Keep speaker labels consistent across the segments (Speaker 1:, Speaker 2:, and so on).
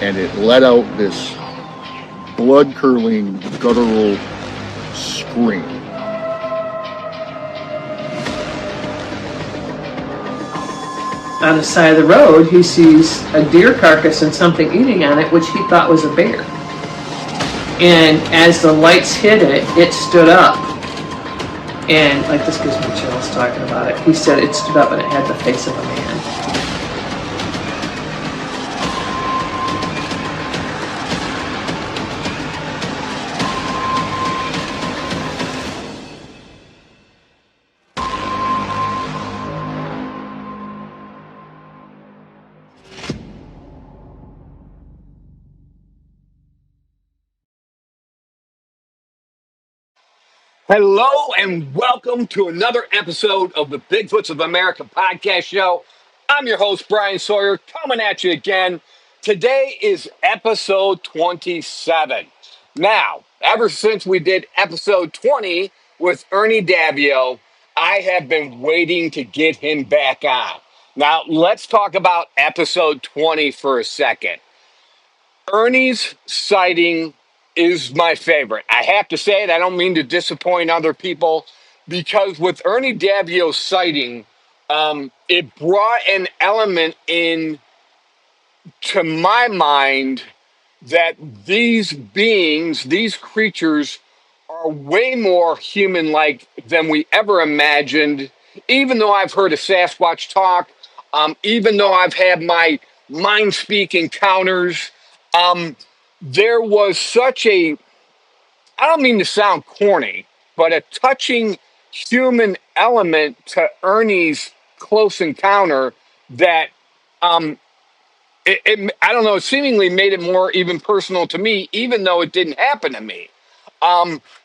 Speaker 1: and it let out this blood-curdling, guttural scream.
Speaker 2: On the side of the road, he sees a deer carcass and something eating on it, which he thought was a bear. And as the lights hit it, it stood up. And, like, this gives me chills talking about it. He said it stood up and it had the face of a man.
Speaker 3: Hello and welcome to another episode of the Bigfoots of America podcast show. I'm your host, Bryan Sawyer, coming at you again. Today is episode 27. Now, ever since we did episode 20 with Ernie Davieau, I have been waiting to get him back on. Now, let's talk about episode 20 for a second. Ernie's sighting is my favorite. I have to say it. I don't mean to disappoint other people because with Ernie Davio's sighting, it brought an element in to my mind that these beings, these creatures, are way more human-like than we ever imagined. Even though I've heard a Sasquatch talk, even though I've had my mind-speak encounters, there was such a, I don't mean to sound corny, but a touching human element to Ernie's close encounter that I don't know, it seemingly made it more even personal to me, even though it didn't happen to me.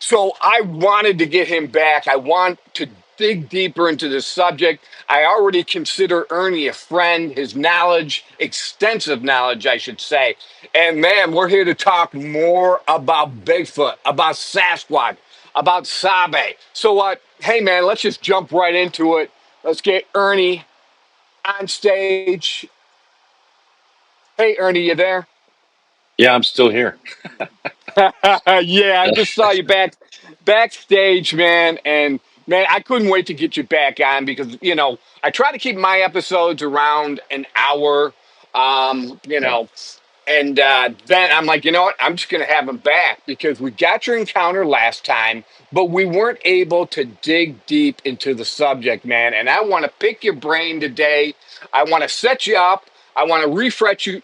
Speaker 3: So I wanted to get him back. I want to dig deeper into this subject. I already consider Ernie a friend, his knowledge, extensive knowledge, I should say. And man, we're here to talk more about Bigfoot, about Sasquatch, about Sabe. So, hey man, let's just jump right into it. Let's get Ernie on stage. Hey, Ernie, you there?
Speaker 4: Yeah, I'm still here.
Speaker 3: Yeah, I just saw you backstage, man, and man, I couldn't wait to get you back on because I try to keep my episodes around an hour,
Speaker 4: Yeah.
Speaker 3: and then I'm like, you know what, I'm just gonna have him back because we got your encounter last time, but we weren't able to dig deep into the subject, man, and I want to pick your brain today. I want to set you up. I want to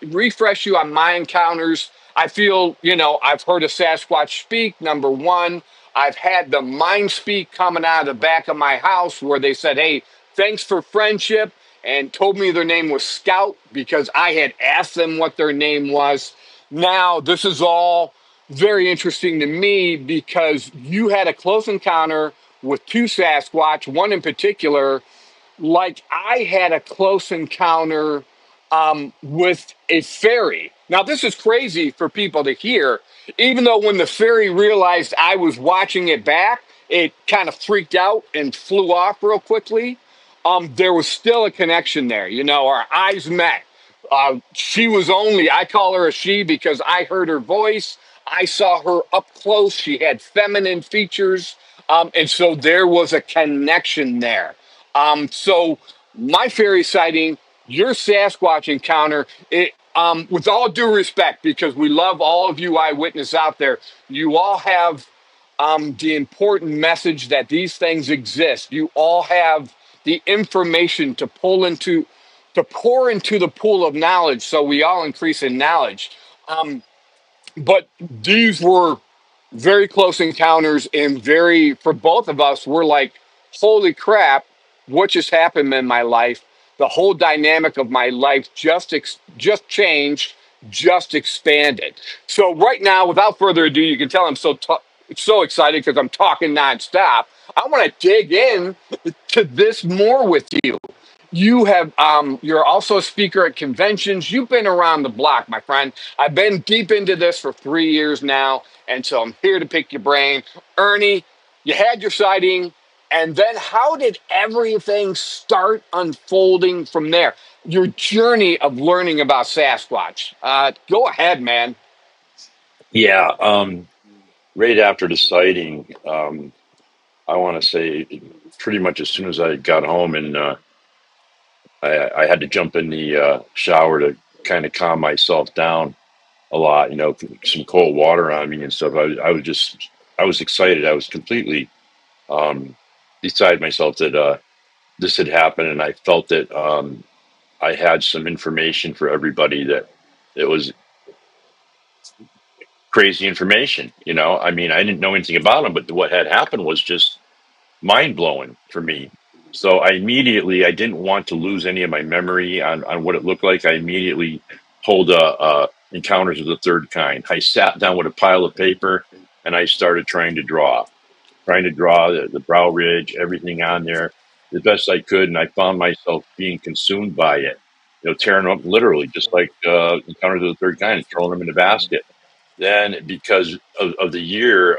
Speaker 3: refresh you on my encounters. I feel, I've heard a Sasquatch speak, number one. I've had the mind speak coming out of the back of my house where they said, hey, thanks for friendship, and told me their name was Scout because I had asked them what their name was. Now, this is all very interesting to me because you had a close encounter with two Sasquatch, one in particular, like I had a close encounter with a fairy. Now, this is crazy for people to hear, even though when the fairy realized I was watching it back, it kind of freaked out and flew off real quickly. There was still a connection there. Our eyes met. I call her a she because I heard her voice. I saw her up close. She had feminine features. And so there was a connection there. So my fairy sighting, your Sasquatch encounter, with all due respect, because we love all of you eyewitness out there, you all have the important message that these things exist. You all have the information to pour into the pool of knowledge, so we all increase in knowledge. But these were very close encounters, and for both of us, we're like, holy crap, what just happened in my life? The whole dynamic of my life just changed, just expanded. So right now, without further ado, you can tell I'm so excited because I'm talking nonstop. I want to dig in to this more with you. You're also a speaker at conventions. You've been around the block, my friend. I've been deep into this for 3 years now, and so I'm here to pick your brain. Ernie, you had your sighting, and then how did everything start unfolding from there? your journey of learning about Sasquatch. Go ahead, man.
Speaker 4: Yeah. Right after the sighting, I want to say pretty much as soon as I got home, and I had to jump in the shower to kind of calm myself down a lot, some cold water on me and stuff. I was excited. I was completely um, beside myself that this had happened, and I felt that I had some information for everybody that it was crazy information. I mean, I didn't know anything about them, but what had happened was just mind blowing for me. So I didn't want to lose any of my memory on what it looked like. I immediately pulled Encounters of the Third Kind. I sat down with a pile of paper and I started trying to draw the brow ridge, everything on there the best I could. And I found myself being consumed by it, tearing them up literally, just like Encounters of the Third Kind, and throwing them in the basket. Then, because of the year,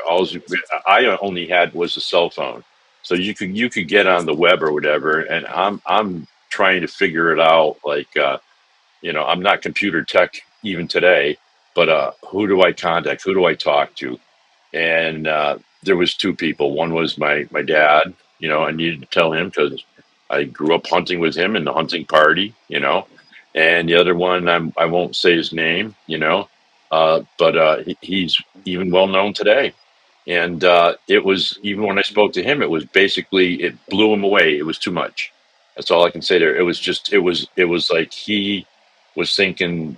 Speaker 4: I only had was a cell phone, so you could get on the web or whatever. And I'm trying to figure it out. Like I'm not computer tech even today, but who do I contact? Who do I talk to? And there was two people. One was my dad. I needed to tell him because I grew up hunting with him in the hunting party. And the other one, I won't say his name. But he's even well known today. And it was, even when I spoke to him, it was basically, it blew him away. It was too much. That's all I can say there. It was just, it was like he was thinking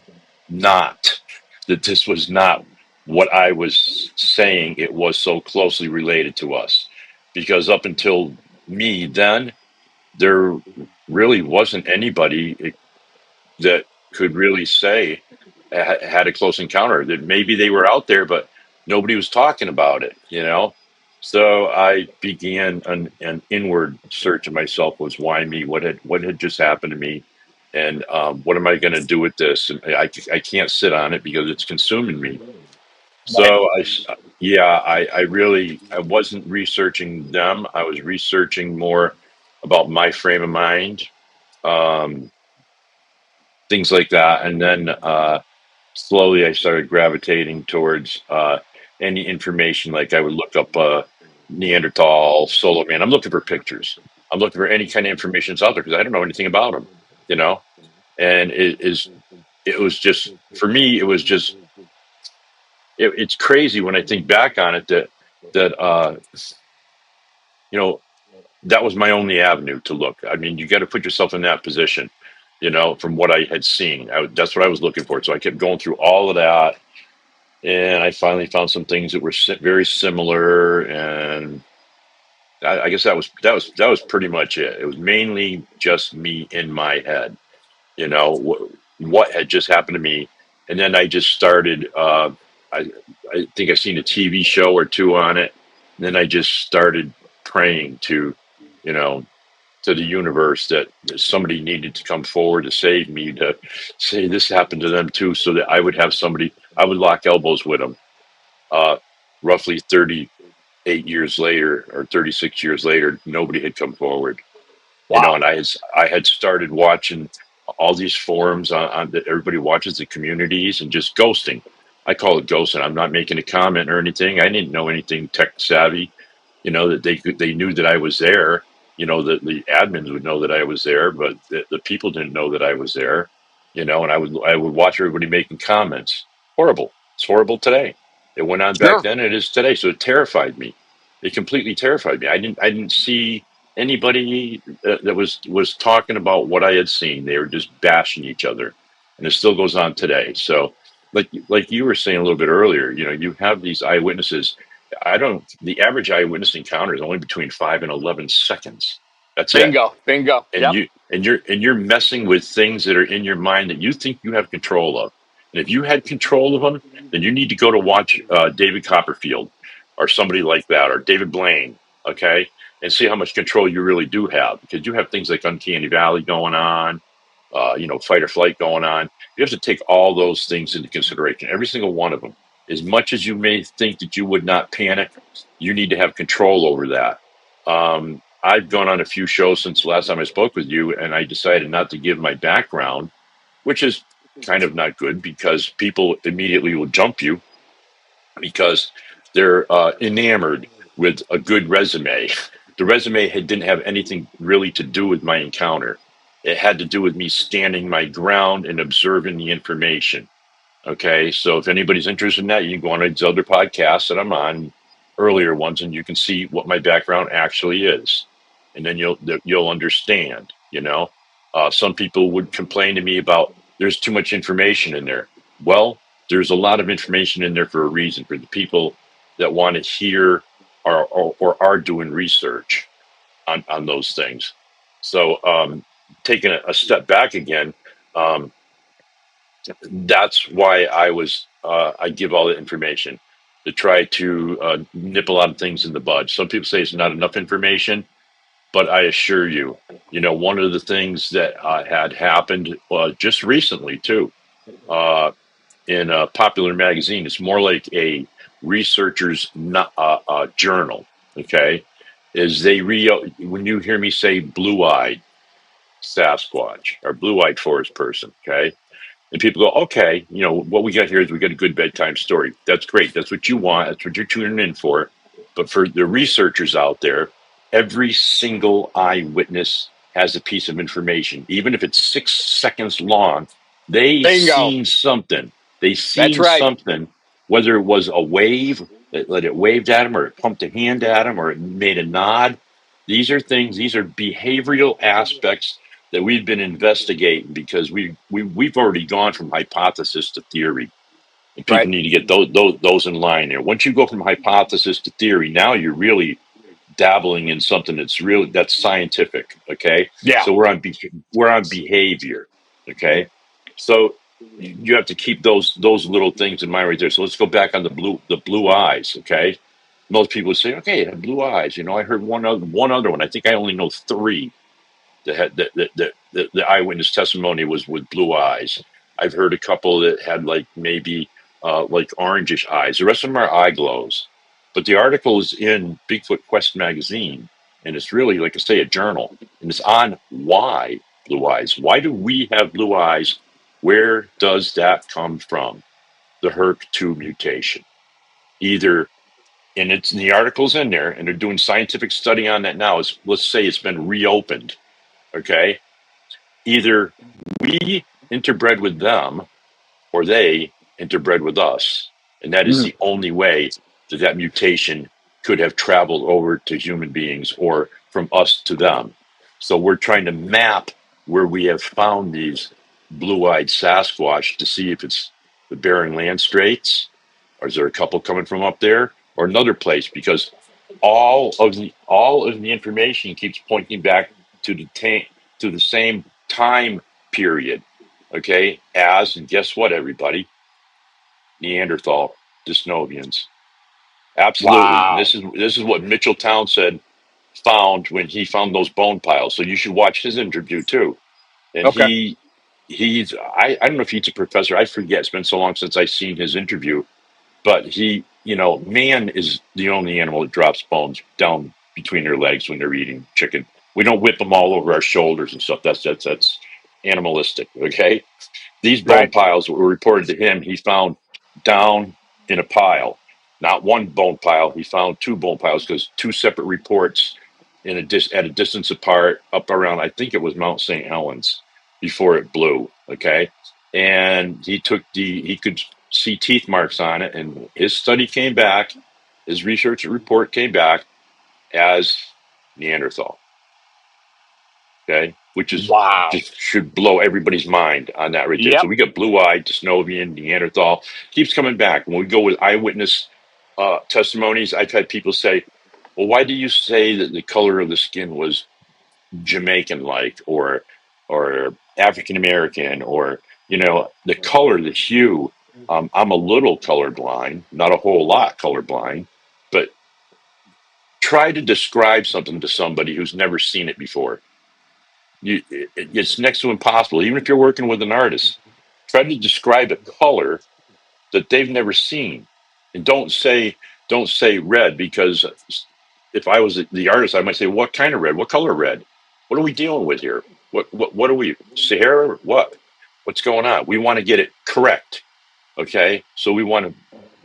Speaker 4: not that this was not what I was saying. It was so closely related to us, because up until me then, there really wasn't anybody that could really say had a close encounter. That maybe they were out there, but nobody was talking about it. So I began an inward search of myself. Was why me? What had just happened to me? And what am I going to do with this? And I can't sit on it because it's consuming me.
Speaker 3: Right.
Speaker 4: So yeah, I wasn't researching them. I was researching more about my frame of mind, um, things like that. And then slowly I started gravitating towards any information. Like I would look up Neanderthal, solo man. I'm looking for pictures. I'm looking for any kind of information that's out there because I don't know anything about them, you know. And it was just, for me, it was just, it's crazy when I think back on it that you know that was my only avenue to look. I mean, you got to put yourself in that position. From what I had seen, that's what I was looking for. So I kept going through all of that, and I finally found some things that were very similar. And I guess that was pretty much it. It was mainly just me in my head. What had just happened to me, and then I just started. I I think I've seen a TV show or two on it, and then I just started praying you know, to the universe that somebody needed to come forward to save me, to say this happened to them too, so that I would have somebody. I would lock elbows with them. Uh, Roughly 38 years later, or 36 years later, nobody had come forward.
Speaker 3: Wow.
Speaker 4: And I had started watching all these forums on that everybody watches, the communities, and just ghosting. I call it ghosting. I'm not making a comment or anything. I didn't know anything tech savvy, that they knew that I was there. The admins would know that I was there, but the people didn't know that I was there. And I would watch everybody making comments. Horrible. It's horrible today. It went on back
Speaker 3: Sure.
Speaker 4: then. It is today. So it terrified me. It completely terrified me. I didn't see anybody that was talking about what I had seen. They were just bashing each other, and it still goes on today. So, like you were saying a little bit earlier, you have these eyewitnesses. I don't. The average eyewitness encounter is only between 5 and 11 seconds. That's it.
Speaker 3: Bingo. Bingo.
Speaker 4: And
Speaker 3: Yep.
Speaker 4: you're messing with things that are in your mind that you think you have control of. And if you had control of them, then you need to go to watch David Copperfield or somebody like that, or David Blaine, okay, and see how much control you really do have, because you have things like uncanny valley going on, fight or flight going on. You have to take all those things into consideration, every single one of them. As much as you may think that you would not panic, you need to have control over that. I've gone on a few shows since the last time I spoke with you, and I decided not to give my background, which is kind of not good because people immediately will jump you because they're enamored with a good resume. The resume didn't have anything really to do with my encounter. It had to do with me standing my ground and observing the information. Okay, so if anybody's interested in that, you can go on these other podcasts that I'm on, earlier ones, and you can see what my background actually is, and then you'll understand. Some people would complain to me about there's too much information in there. Well, there's a lot of information in there for a reason, for the people that want to hear or are doing research on those things. So, taking a step back again. Um, that's why I give all the information to try to nip a lot of things in the bud. Some people say it's not enough information, but I assure you, one of the things that had happened just recently too, uh, in a popular magazine, it's more like a researcher's journal. Okay, is when you hear me say blue-eyed Sasquatch or blue-eyed forest person, okay, and people go, okay, what we got here is we got a good bedtime story. That's great. That's what you want. That's what you're tuning in for. But for the researchers out there, every single eyewitness has a piece of information. Even if it's 6 seconds long, they
Speaker 3: Bingo.
Speaker 4: seen something. They
Speaker 3: That's
Speaker 4: seen
Speaker 3: right.
Speaker 4: something, whether it was a wave that it waved at them or it pumped a hand at them or it made a nod. These are behavioral aspects that we've been investigating because we've already gone from hypothesis to theory, and people
Speaker 3: Right.
Speaker 4: need to get those in line there. Once you go from hypothesis to theory, now you're really dabbling in something that's scientific. Okay,
Speaker 3: Yeah.
Speaker 4: so we're on behavior. Okay, so you have to keep those little things in mind right there. So let's go back on the blue eyes. Okay, most people would say, okay, it had blue eyes. I heard one other one. I think I only know three that had the eyewitness testimony was with blue eyes. I've heard a couple that had like maybe like orangish eyes. The rest of them are eye glows. But the article is in Bigfoot Quest magazine, and it's really, like I say, a journal, and it's on why blue eyes. Why do we have blue eyes? Where does that come from? The HERC2 mutation. Either, and it's the article's in there, and they're doing scientific study on that now. Let's say it's been reopened. Okay, either we interbred with them or they interbred with us. And that is
Speaker 1: Mm.
Speaker 4: the only way that mutation could have traveled over to human beings or from us to them. So we're trying to map where we have found these blue-eyed Sasquatch to see if it's the Bering Land Straits, or is there a couple coming from up there, or another place, because all of the information keeps pointing back to the same time period. Okay, and guess what, everybody? Neanderthal, Dysnovians, absolutely. And
Speaker 3: Wow.
Speaker 4: this is what Mitchell Townsend found when he found those bone piles. So you should watch his interview too. And
Speaker 3: Okay.
Speaker 4: I don't know if he's a professor. I forget. It's been so long since I've seen his interview. But man is the only animal that drops bones down between their legs when they're eating chicken. We don't whip them all over our shoulders and stuff. That's animalistic. Okay. These bone
Speaker 3: Right.
Speaker 4: piles were reported to him. He found down in a pile, not one bone pile. He found two bone piles because two separate reports at a distance apart, up around, I think it was Mount St. Helens, before it blew. Okay, and he could see teeth marks on it, and his study came back. His research report came back as Neanderthal. Okay, which is
Speaker 3: Wow.
Speaker 4: just should blow everybody's mind on that right there. So
Speaker 3: Yep.
Speaker 4: we got blue-eyed, Dysnovian, Neanderthal, keeps coming back. When we go with eyewitness testimonies, I've had people say, "Well, why do you say that the color of the skin was Jamaican-like, or African American, or the color, the hue?" I'm a little colorblind, not a whole lot colorblind, but try to describe something to somebody who's never seen it before. It's next to impossible. Even if you're working with an artist, try to describe a color that they've never seen, and don't say red, because if I was the artist, I might say, what kind of red? What color red? What are we dealing with here? What are we, Sahara? What's going on? We want to get it correct. Okay. So we want to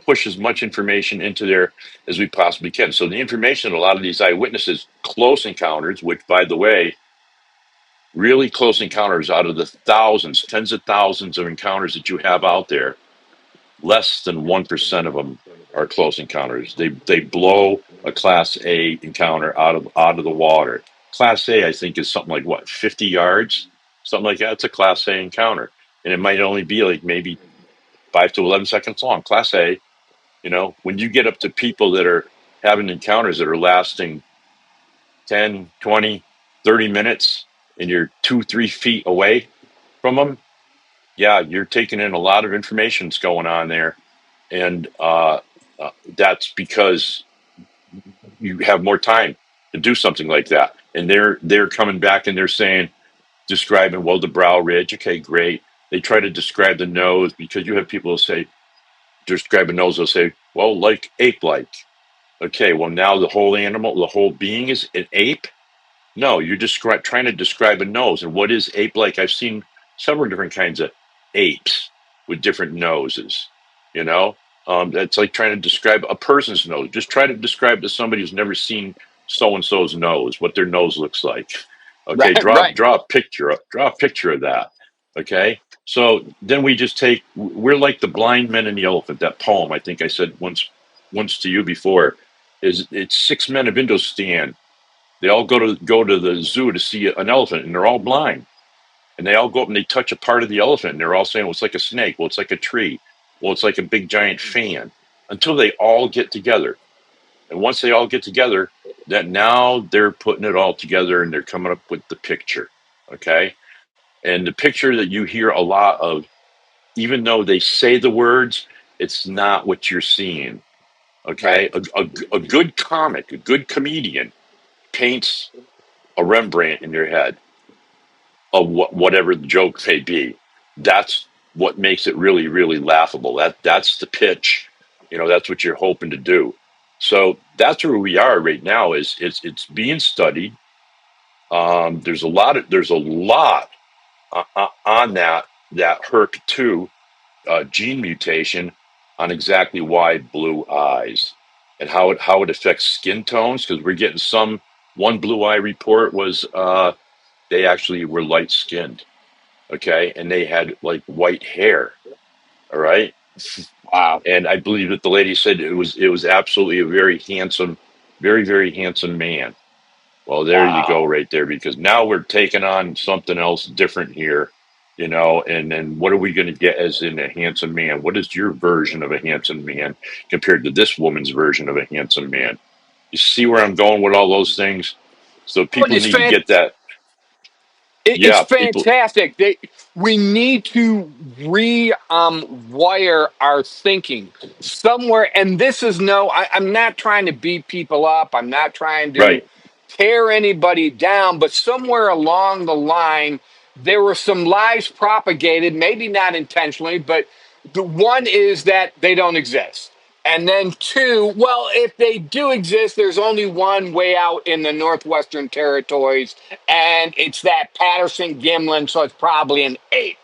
Speaker 4: push as much information into there as we possibly can. So the information, a lot of these eyewitnesses, close encounters, which by the way, really close encounters out of the thousands, tens of thousands of encounters that you have out there, less than 1% of them are close encounters. They blow a Class A encounter out of the water. Class A, I think, is something like what, 50 yards, something like that. It's a Class A encounter, and it might only be like maybe 5 to 11 seconds long. Class A, when you get up to people that are having encounters that are lasting 10, 20, 30 minutes, and you're 2, 3 feet away from them, yeah, you're taking in a lot of information that's going on there, and that's because you have more time to do something like that. And they're coming back and they're saying, describing, well, the brow ridge, okay, great. They try to describe the nose, because you have people who say, describe a nose, they'll say, well, like ape-like. Okay, well, now the whole animal, the whole being is an ape. No, you're trying to describe a nose. And what is ape-like? I've seen several different kinds of apes with different noses. You know, that's like trying to describe a person's nose. Just try to describe to somebody who's never seen so and so's nose, what their nose looks like. Okay,
Speaker 3: Right, right.
Speaker 4: draw a picture. Draw a picture of that. Okay, so then we just take. We're like the blind men and the elephant. That poem, I think I said once to you before, is it's six men of Indostan. They all go to the zoo to see an elephant, and they're all blind. And they all go up and they touch a part of the elephant, and they're all saying, "Well, it's like a snake. Well, it's like a tree. Well, it's like a big giant fan." Until they all get together, and once they all get together, that now they're putting it all together and they're coming up with the picture. Okay, and the picture that you hear a lot of, even though they say the words, it's not what you're seeing. Okay,
Speaker 3: Right.
Speaker 4: a good comic, a good comedian paints a Rembrandt in your head of whatever the joke may be. That's what makes it really, really laughable. That's the pitch. That's what you're hoping to do. So that's where we are right now. Is it's being studied. There's a lot on that HERC2 gene mutation on exactly why blue eyes and how it affects skin tones, because we're getting one blue eye report was they actually were light skinned, okay, and they had like white hair, all right.
Speaker 3: Wow.
Speaker 4: And I believe that the lady said it was absolutely a very handsome, very, very handsome man. Well, there you go,
Speaker 3: Wow.
Speaker 4: right there, because now we're taking on something else different here, and then what are we going to get as in a handsome man? What is your version of a handsome man compared to this woman's version of a handsome man? You see where I'm going with all those things? So
Speaker 3: Oh, and
Speaker 4: people need to get that.
Speaker 3: it's
Speaker 4: Yeah, people.
Speaker 3: fantastic. We need to wire our thinking somewhere. And this is I'm not trying to beat people up. I'm not trying to
Speaker 4: Right,
Speaker 3: tear anybody down, but somewhere along the line, there were some lies propagated, maybe not intentionally, but the one is that they don't exist. And then two, well, if they do exist, there's only one way out in the Northwestern Territories, and it's that Patterson Gimlin, so it's probably an ape.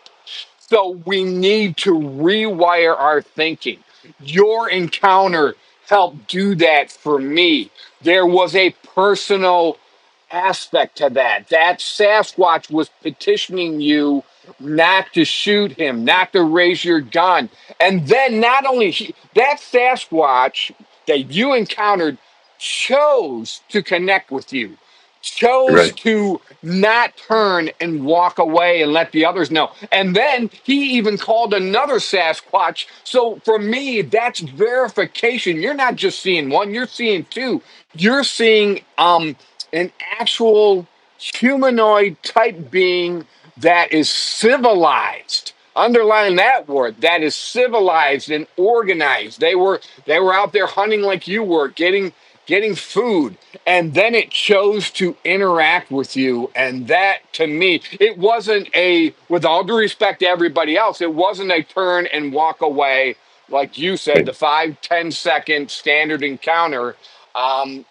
Speaker 3: So we need to rewire our thinking. Your encounter helped do that for me. There was a personal aspect to that. That Sasquatch was petitioning you not to shoot him, not to raise your gun. And then not only that Sasquatch that you encountered chose to connect with you, chose
Speaker 4: right,
Speaker 3: to not turn and walk away and let the others know. And then he even called another Sasquatch. So for me, that's verification. You're not just seeing one, you're seeing two. You're seeing an actual humanoid type being that is civilized. Underline that word. That is civilized and organized. They were out there hunting like you were, getting food, and then it chose to interact with you. And that, to me, it wasn't with all due respect to everybody else, it wasn't a turn and walk away like you said,
Speaker 4: right.
Speaker 3: the 5-10 second standard encounter.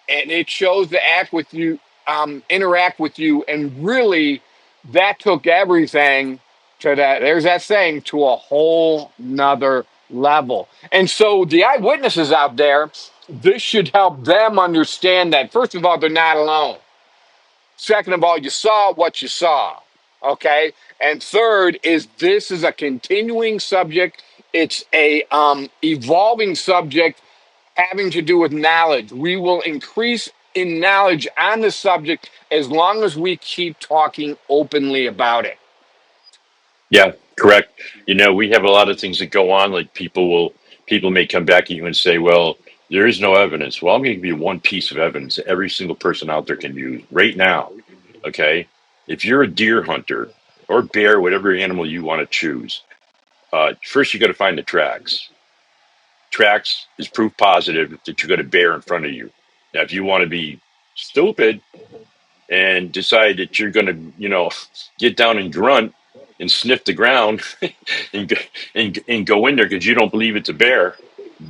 Speaker 3: and it shows to act with you, interact with you, and really, that took everything to that. There's that saying, to a whole nother level. And so the eyewitnesses out there, this should help them understand that first of all, they're not alone. Second of all, you saw what you saw. Okay. And third is this is a continuing subject. It's a evolving subject having to do with knowledge. We will increase in knowledge on the subject as long as we keep talking openly about it.
Speaker 4: Yeah, correct. You know, we have a lot of things that go on. Like people may come back at you and say, "Well, there is no evidence." Well, I'm going to give you one piece of evidence that every single person out there can use right now. Okay, if you're a deer hunter or bear, whatever animal you want to choose, first you got to find the tracks. Tracks is proof positive that you got a bear in front of you. Now, if you want to be stupid and decide that you're going to, get down and grunt and sniff the ground and and go in there because you don't believe it's a bear,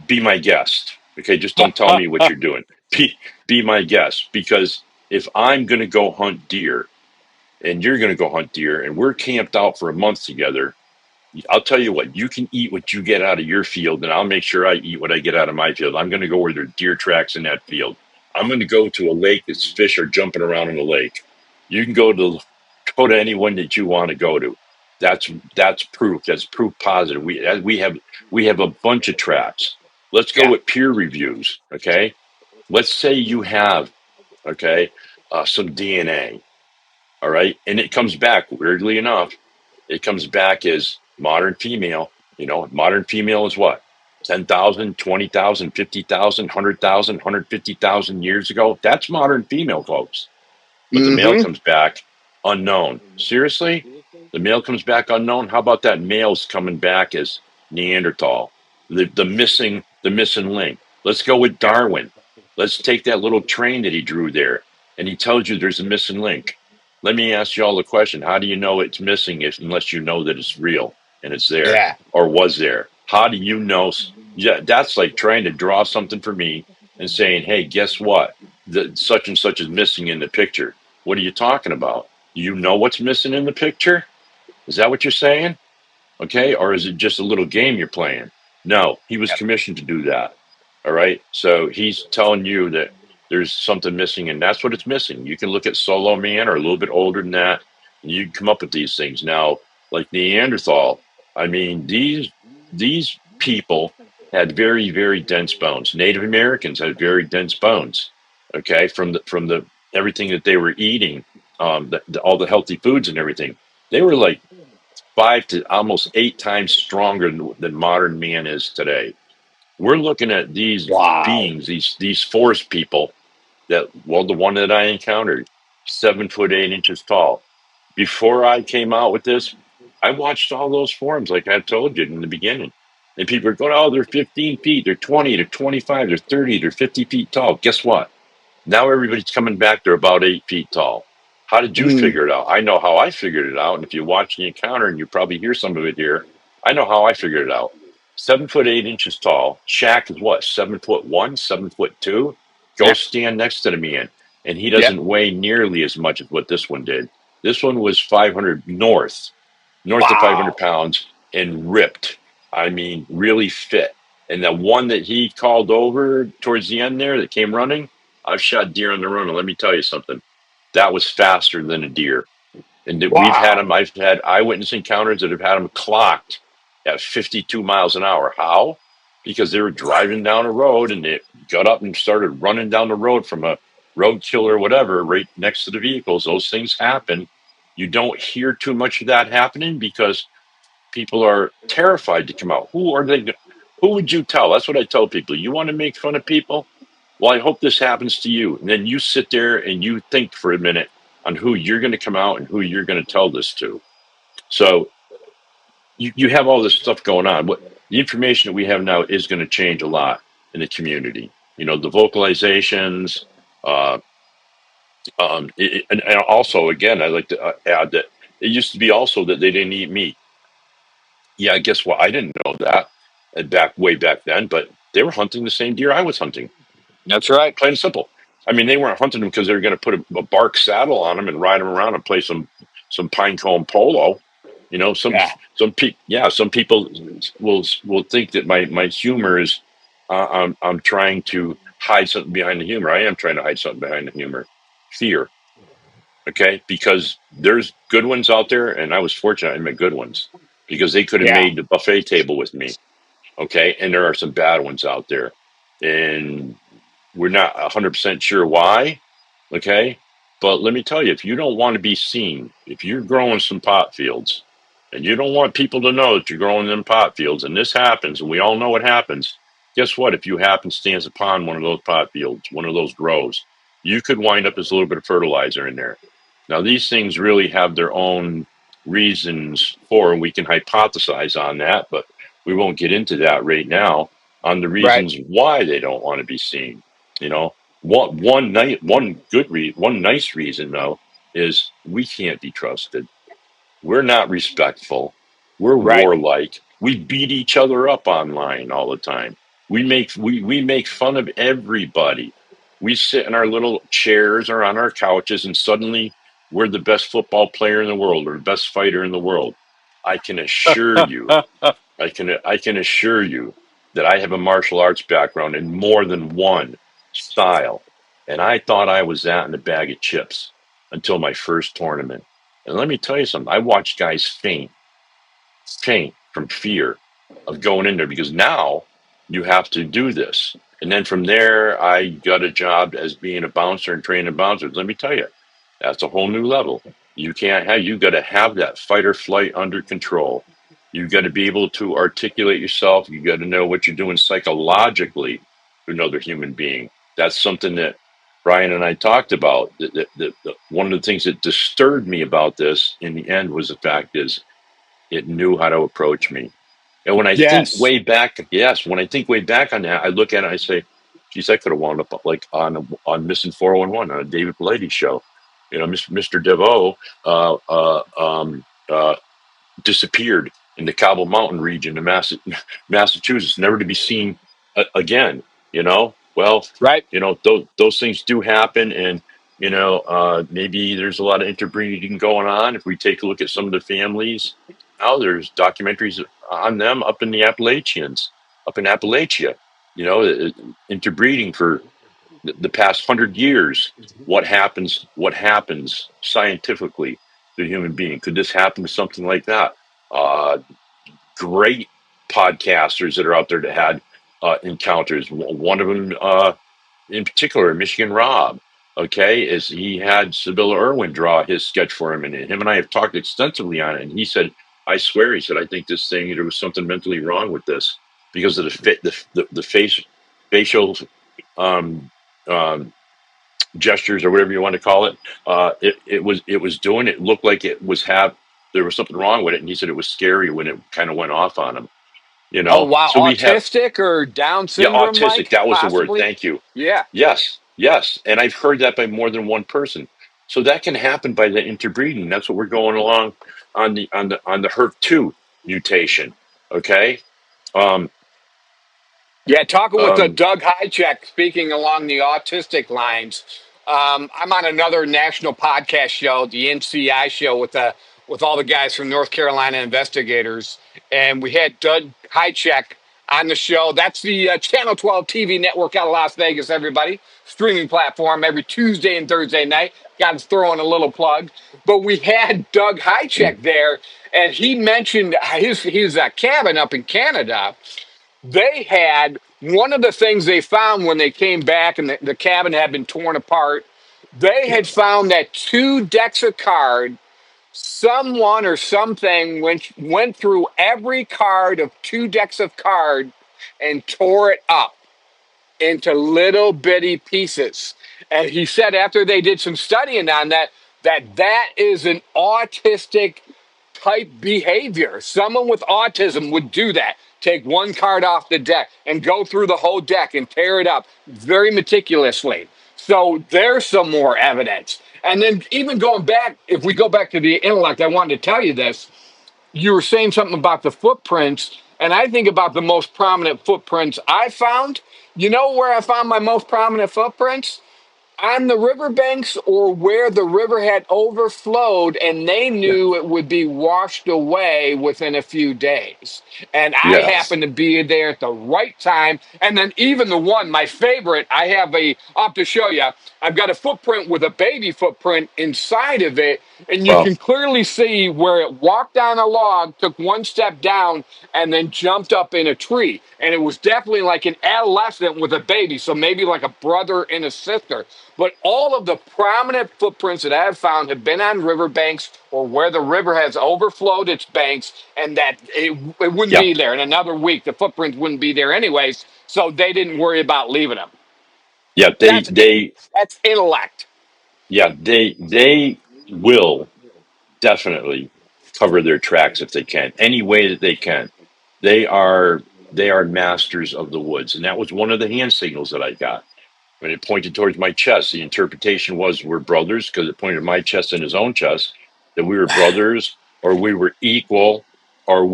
Speaker 4: be my guest. Okay, just don't tell me what you're doing. Be my guest, because if I'm going to go hunt deer and you're going to go hunt deer and we're camped out for a month together, I'll tell you what, you can eat what you get out of your field, and I'll make sure I eat what I get out of my field. I'm going to go where there are deer tracks in that field. I'm going to go to a lake that's fish are jumping around in the lake. You can go to anyone that you want to go to. That's proof. That's proof positive. We have a bunch of tracks. Let's go
Speaker 3: Yeah.
Speaker 4: with peer reviews. Okay, let's say you have some DNA. All right. And it comes back, weirdly enough, it comes back as modern female. Modern female is what? 10,000, 20,000, 50,000, 100,000, 150,000 years ago. That's modern female, folks. But the male
Speaker 3: Mm-hmm.
Speaker 4: comes back unknown. Seriously? The male comes back unknown? How about that male's coming back as Neanderthal? The missing link. Let's go with Darwin. Let's take that little train that he drew there, and he tells you there's a missing link. Let me ask you all the question. How do you know it's missing unless you know that it's real and it's there
Speaker 3: Yeah.
Speaker 4: or was there? How do you know? Yeah, that's like trying to draw something for me and saying, hey, guess what? Such and such is missing in the picture. What are you talking about? Do you know what's missing in the picture? Is that what you're saying? Okay. Or is it just a little game you're playing? No, he was commissioned to do that. All right. So he's telling you that there's something missing, and that's what it's missing. You can look at Solo Man or a little bit older than that, and you can come up with these things. Now, like Neanderthal, I mean, these people had very, very dense bones. Native Americans had very dense bones. Okay, from the everything that they were eating, all the healthy foods and everything, they were like 5 to almost 8 times stronger than modern man is today. We're looking at these
Speaker 3: Wow.
Speaker 4: beings, these forest people the one that I encountered, 7 foot 8 inches tall. Before I came out with this, I watched all those forums like I told you in the beginning. And people are going, oh, they're 15 feet, they're 20, they're 25, they're 30, they're 50 feet tall. Guess what? Now everybody's coming back. They're about 8 feet tall. How did you
Speaker 3: Mm.
Speaker 4: figure it out? I know how I figured it out. And if you watch the encounter, and you probably hear some of it here, I know how I figured it out. 7 foot 8 inches tall. Shaq is what? 7 foot 1, 7 foot 2. Go
Speaker 3: Yep.
Speaker 4: stand next to the man. And he
Speaker 3: Yep.
Speaker 4: doesn't weigh nearly as much as what this one did. This one was 500 north of 500
Speaker 3: Wow.
Speaker 4: pounds and ripped. I mean, really fit. And the one that he called over towards the end there that came running, I've shot deer on the run. And let me tell you something, that was faster than a deer. And that
Speaker 3: Wow.
Speaker 4: I've had eyewitness encounters that have had them clocked at 52 miles an hour. How? Because they were driving down a road and they got up and started running down the road from a roadkill or whatever right next to the vehicles. Those things happen. You don't hear too much of that happening because people are terrified to come out. Who would you tell? That's what I tell people. You want to make fun of people? Well, I hope this happens to you. And then you sit there and you think for a minute on who you're going to come out and who you're going to tell this to. So you have all this stuff going on. What the information that we have now is going to change a lot in the community. The vocalizations, uh, and also again, I like to add that it used to be also that they didn't eat meat. Yeah, guess what? I didn't know that way back then, but they were hunting the same deer I was hunting.
Speaker 3: That's right.
Speaker 4: Plain and simple. I mean, they weren't hunting them because they were going to put a bark saddle on them and ride them around and play some pine cone polo. You know,
Speaker 3: Yeah.
Speaker 4: some people will think that my humor is I'm trying to hide something behind the humor. I am trying to hide something behind the humor. Fear. Okay, because there's good ones out there, and I was fortunate I met good ones because they could have
Speaker 3: Yeah.
Speaker 4: made the buffet table with me. Okay, and there are some bad ones out there, and we're not 100% sure why. Okay, but let me tell you, if you don't want to be seen, if you're growing some pot fields, and you don't want people to know that you're growing them pot fields, and this happens, and we all know what happens. Guess what? If you happen stands upon one of those pot fields, one of those grows, you could wind up as a little bit of fertilizer in there. Now, these things really have their own reasons for, and we can hypothesize on that, but we won't get into that right now on the
Speaker 3: Right.
Speaker 4: reasons why they don't want to be seen. You know, one nice reason though is we can't be trusted. We're not respectful. We're
Speaker 3: Right.
Speaker 4: warlike. We beat each other up online all the time. We make fun of everybody. We sit in our little chairs or on our couches and suddenly we're the best football player in the world or the best fighter in the world. I can assure you, I can assure you that I have a martial arts background in more than one style. And I thought I was that in a bag of chips until my first tournament. And let me tell you something. I watched guys faint from fear of going in there because now you have to do this. And then from there, I got a job as being a bouncer and training bouncers. Let me tell you, that's a whole new level. You got to have that fight or flight under control. You got to be able to articulate yourself. You got to know what you're doing psychologically to another human being. That's something that Brian and I talked about. One of the things that disturbed me about this in the end was the fact is it knew how to approach me. And when I think
Speaker 3: Yes.
Speaker 4: way back, yes, when I think way back on that, I look at it and I say, geez, I could have wound up like on Missing 411 on a David Pallady show. You know, Mr. Davieau uh, uh, um, uh, disappeared in the Cobble Mountain region of Massachusetts, never to be seen again. You know, well,
Speaker 3: Right.
Speaker 4: those things do happen, and maybe there's a lot of interbreeding going on. If we take a look at some of the families, now there's documentaries on them up in the Appalachians, up in Appalachia. Interbreeding for the past 100 years. What happens scientifically to a human being? Could this happen to something like that? Uh, Great podcasters that are out there that had encounters. One of them, in particular, Michigan Rob. Okay, is he had Sibylla Irwin draw his sketch for him, and him and I have talked extensively on it. And he said, "I swear," he said, "I think this thing there was something mentally wrong with this because of the facial um, um, gestures or whatever you want to call it. It was doing. It looked like it was there was something wrong with it, and he said it was scary when it kind of went off on him.
Speaker 3: Oh wow.
Speaker 4: So we have
Speaker 3: Autistic or Down
Speaker 4: yeah,
Speaker 3: syndrome,
Speaker 4: autistic.
Speaker 3: Mike?
Speaker 4: That was the word.
Speaker 3: Possibly.
Speaker 4: Thank you.
Speaker 3: Yeah.
Speaker 4: Yes, yes, and I've heard that by more than one person. So that can happen by the interbreeding. That's what we're going along on the HERV2 mutation. Okay. Um,
Speaker 3: Yeah, talking with
Speaker 4: um,
Speaker 3: Doug Hychek, speaking along the autistic lines. I'm on another national podcast show, the NCI show, with all the guys from North Carolina investigators, and we had Doug Hychek on the show. That's the Channel 12 TV network out of Las Vegas. Everybody, streaming platform every Tuesday and Thursday night. Got to throw in a little plug, but we had Doug Hychek there, and he mentioned his cabin up in Canada. They had one of the things they found when they came back and the cabin had been torn apart. They had found that two decks of cards, someone or something went through every card of two decks of cards and tore it up into little bitty pieces. And he said after they did some studying on that, that is an autistic type behavior. Someone with autism would do that. Take one card off the deck and go through the whole deck and tear it up very meticulously. So there's some more evidence. And then even going back, if we go back to the intellect, I wanted to tell you this. you were saying something about the footprints, and I think about the most prominent footprints I found. You know where I found my most prominent footprints? On the riverbanks or where the river had overflowed and they
Speaker 4: Yeah.
Speaker 3: knew it would be washed away within a few days. And I
Speaker 4: Yes.
Speaker 3: happened to be there at the right time. And then even the one, my favorite, I'll have to show you. I've got a footprint with a baby footprint inside of it. And you
Speaker 4: Well,
Speaker 3: can clearly see where it walked on a log, took one step down, and then jumped up in a tree. And it was definitely like an adolescent with a baby. So maybe like a brother and a sister. But all of the prominent footprints that I've found have been on riverbanks or where the river has overflowed its banks, and that it wouldn't
Speaker 4: yeah,
Speaker 3: be there. In another week, the footprints wouldn't be there anyways, so they didn't worry about leaving them.
Speaker 4: yeah.
Speaker 3: That's that's intellect.
Speaker 4: They will definitely cover their tracks if they can, any way that they can. They are they are masters of the woods, and that was one of the hand signals that I got. When it pointed towards my chest, the interpretation was we're brothers because it pointed to my chest and his own chest, that we were brothers or we were equal or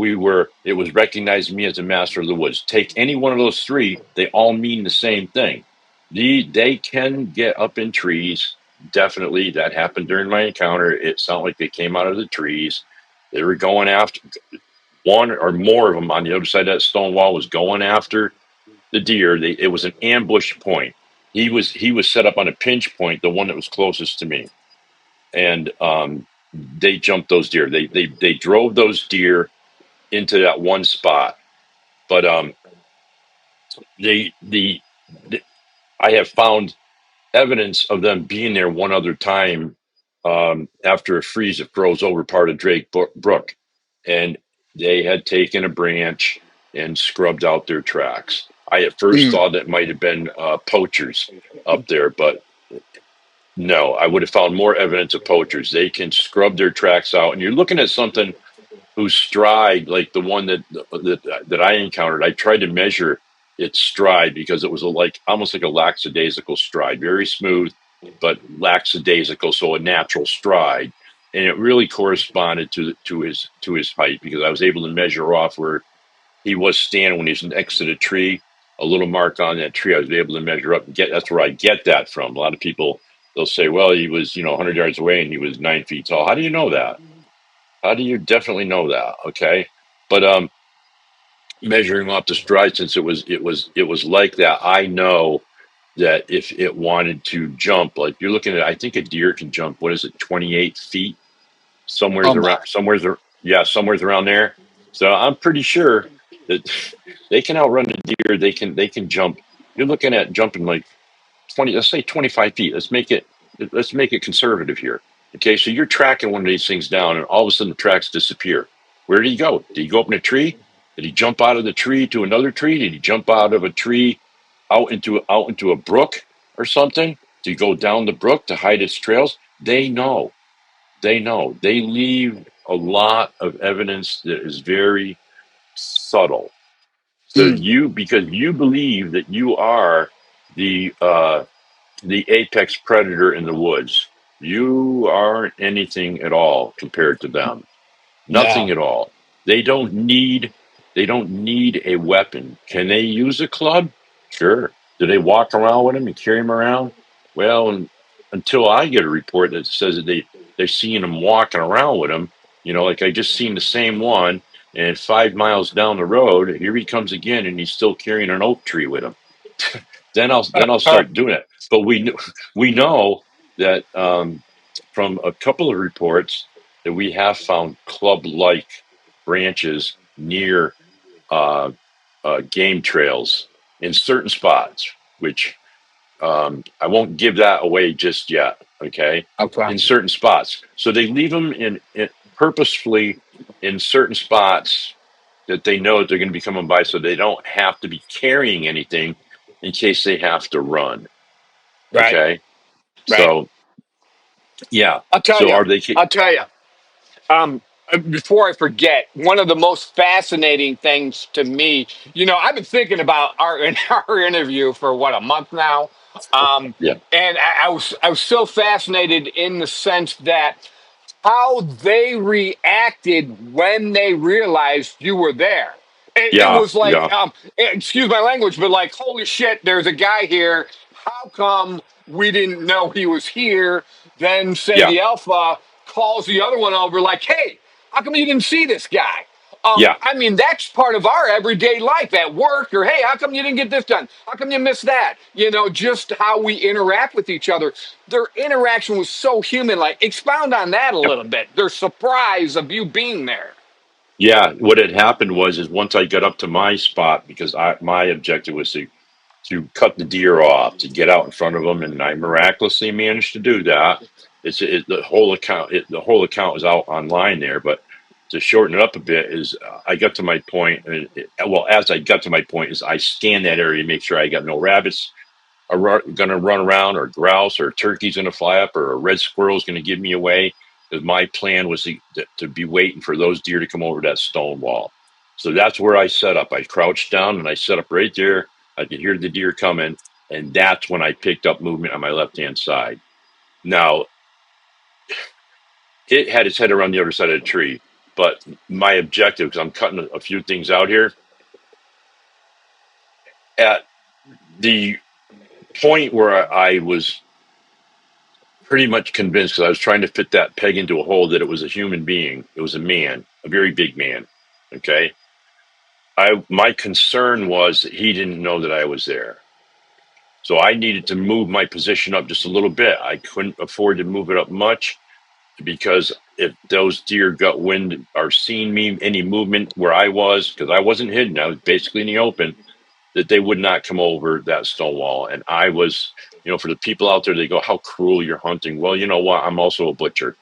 Speaker 4: it was recognizing me as a master of the woods. Take any one of those three, they all mean the same thing. They can get up in trees. Definitely. That happened during my encounter. It sounded like they came out of the trees. They were going after one or more of them on the other side of that stone wall was going after the deer. It was an ambush point. He was set up on a pinch point, the one that was closest to me, and they jumped those deer. They drove those deer into that one spot. But they the I have found evidence of them being there one other time after a freeze that froze over part of Brook, and they had taken a branch and scrubbed out their tracks. I at first
Speaker 3: Mm.
Speaker 4: thought it might have been poachers up there, but no, I would have found more evidence of poachers. They can scrub their tracks out, and you're looking at something whose stride, like the one that I encountered, I tried to measure its stride because it was like almost like a lackadaisical stride, very smooth, but lackadaisical, so a natural stride, and it really corresponded to his height because I was able to measure off where he was standing when he was next to the tree, a little mark on that tree. I was able to measure up and get. That's where I get that from. A lot of people they'll say, "Well, he was 100 yards away and he was 9 feet tall." How do you know that? How do you definitely know that? Okay, but measuring off the stride, since it was like that, I know that if it wanted to jump, like you're looking at, I think a deer can jump. What is it, 28 feet?
Speaker 3: Oh my.
Speaker 4: Somewhere's around there. So I'm pretty sure that they can outrun the deer. They can jump. You're looking at jumping like 20, let's say 25 feet. Let's make it conservative here. Okay, so you're tracking one of these things down, and all of a sudden the tracks disappear. Where did he go? Did he go up in a tree? Did he jump out of the tree to another tree? Did he jump out of a tree out into a brook or something? Did he go down the brook to hide its trails? They know. They know. They leave a lot of evidence that is very subtle. So
Speaker 3: Mm.
Speaker 4: you, because you believe that you are the apex predator in the woods. You aren't anything at all compared to them. Nothing
Speaker 3: No.
Speaker 4: at all. They don't need they don't need a weapon. Can they use a club? Sure. Do they walk around with them and carry them around? Well, until I get a report that says that they're seeing them walking around with them, like I just seen the same one, and 5 miles down the road, here he comes again, and he's still carrying an oak tree with him. Then I'll start doing it. But we know that from a couple of reports that we have found club-like branches near uh, game trails in certain spots, which I won't give that away just yet. Okay,
Speaker 3: Okay.
Speaker 4: in certain spots, so they leave them in purposefully in certain spots that they know that they're going to be coming by, so they don't have to be carrying anything in case they have to run.
Speaker 3: Right.
Speaker 4: Okay,
Speaker 3: Right.
Speaker 4: so yeah,
Speaker 3: I'll tell
Speaker 4: so
Speaker 3: you.
Speaker 4: are they?
Speaker 3: I'll tell you. Before I forget, one of the most fascinating things to me, I've been thinking about our our interview for what, a month now,
Speaker 4: Yeah,
Speaker 3: and I was so fascinated in the sense that how they reacted when they realized you were there. It
Speaker 4: Yeah,
Speaker 3: was like,
Speaker 4: yeah,
Speaker 3: excuse my language, but like, holy shit, there's a guy here. How come we didn't know he was here? Then, say,
Speaker 4: yeah,
Speaker 3: the alpha calls the other one over, like, hey, how come you didn't see this guy?
Speaker 4: yeah.
Speaker 3: I mean, that's part of our everyday life at work, or hey, how come you didn't get this done? How come you missed that? You know, just how we interact with each other. Their interaction was so human. Like, expound on that a little bit. Their surprise of you being there.
Speaker 4: Yeah, what had happened was is once I got up to my spot because my objective was to cut the deer off to get out in front of them, and I miraculously managed to do that. The whole account. The whole account is out online there, but to shorten it up a bit is I got to my point, and well, as I got to my point, is I scanned that area to make sure I got no rabbits are going to run around, or grouse, or a turkey's going to fly up, or a red squirrel's going to give me away. Because my plan was to be waiting for those deer to come over that stone wall. So that's where I set up. I crouched down and I set up right there. I could hear the deer coming, and that's when I picked up movement on my left hand side. Now it had its head around the other side of the tree, but my objective, because I'm cutting a few things out here, at the point where I was pretty much convinced, because I was trying to fit that peg into a hole, that it was a human being. It was a man, a very big man. Okay. My concern was that he didn't know that I was there. So I needed to move my position up just a little bit. I couldn't afford to move it up much because if those deer got wind or seen me, any movement where I was, because I wasn't hidden, I was basically in the open, that they would not come over that stone wall. And I was, for the people out there, they go, how cruel you're hunting. Well, you know what? I'm also a butcher,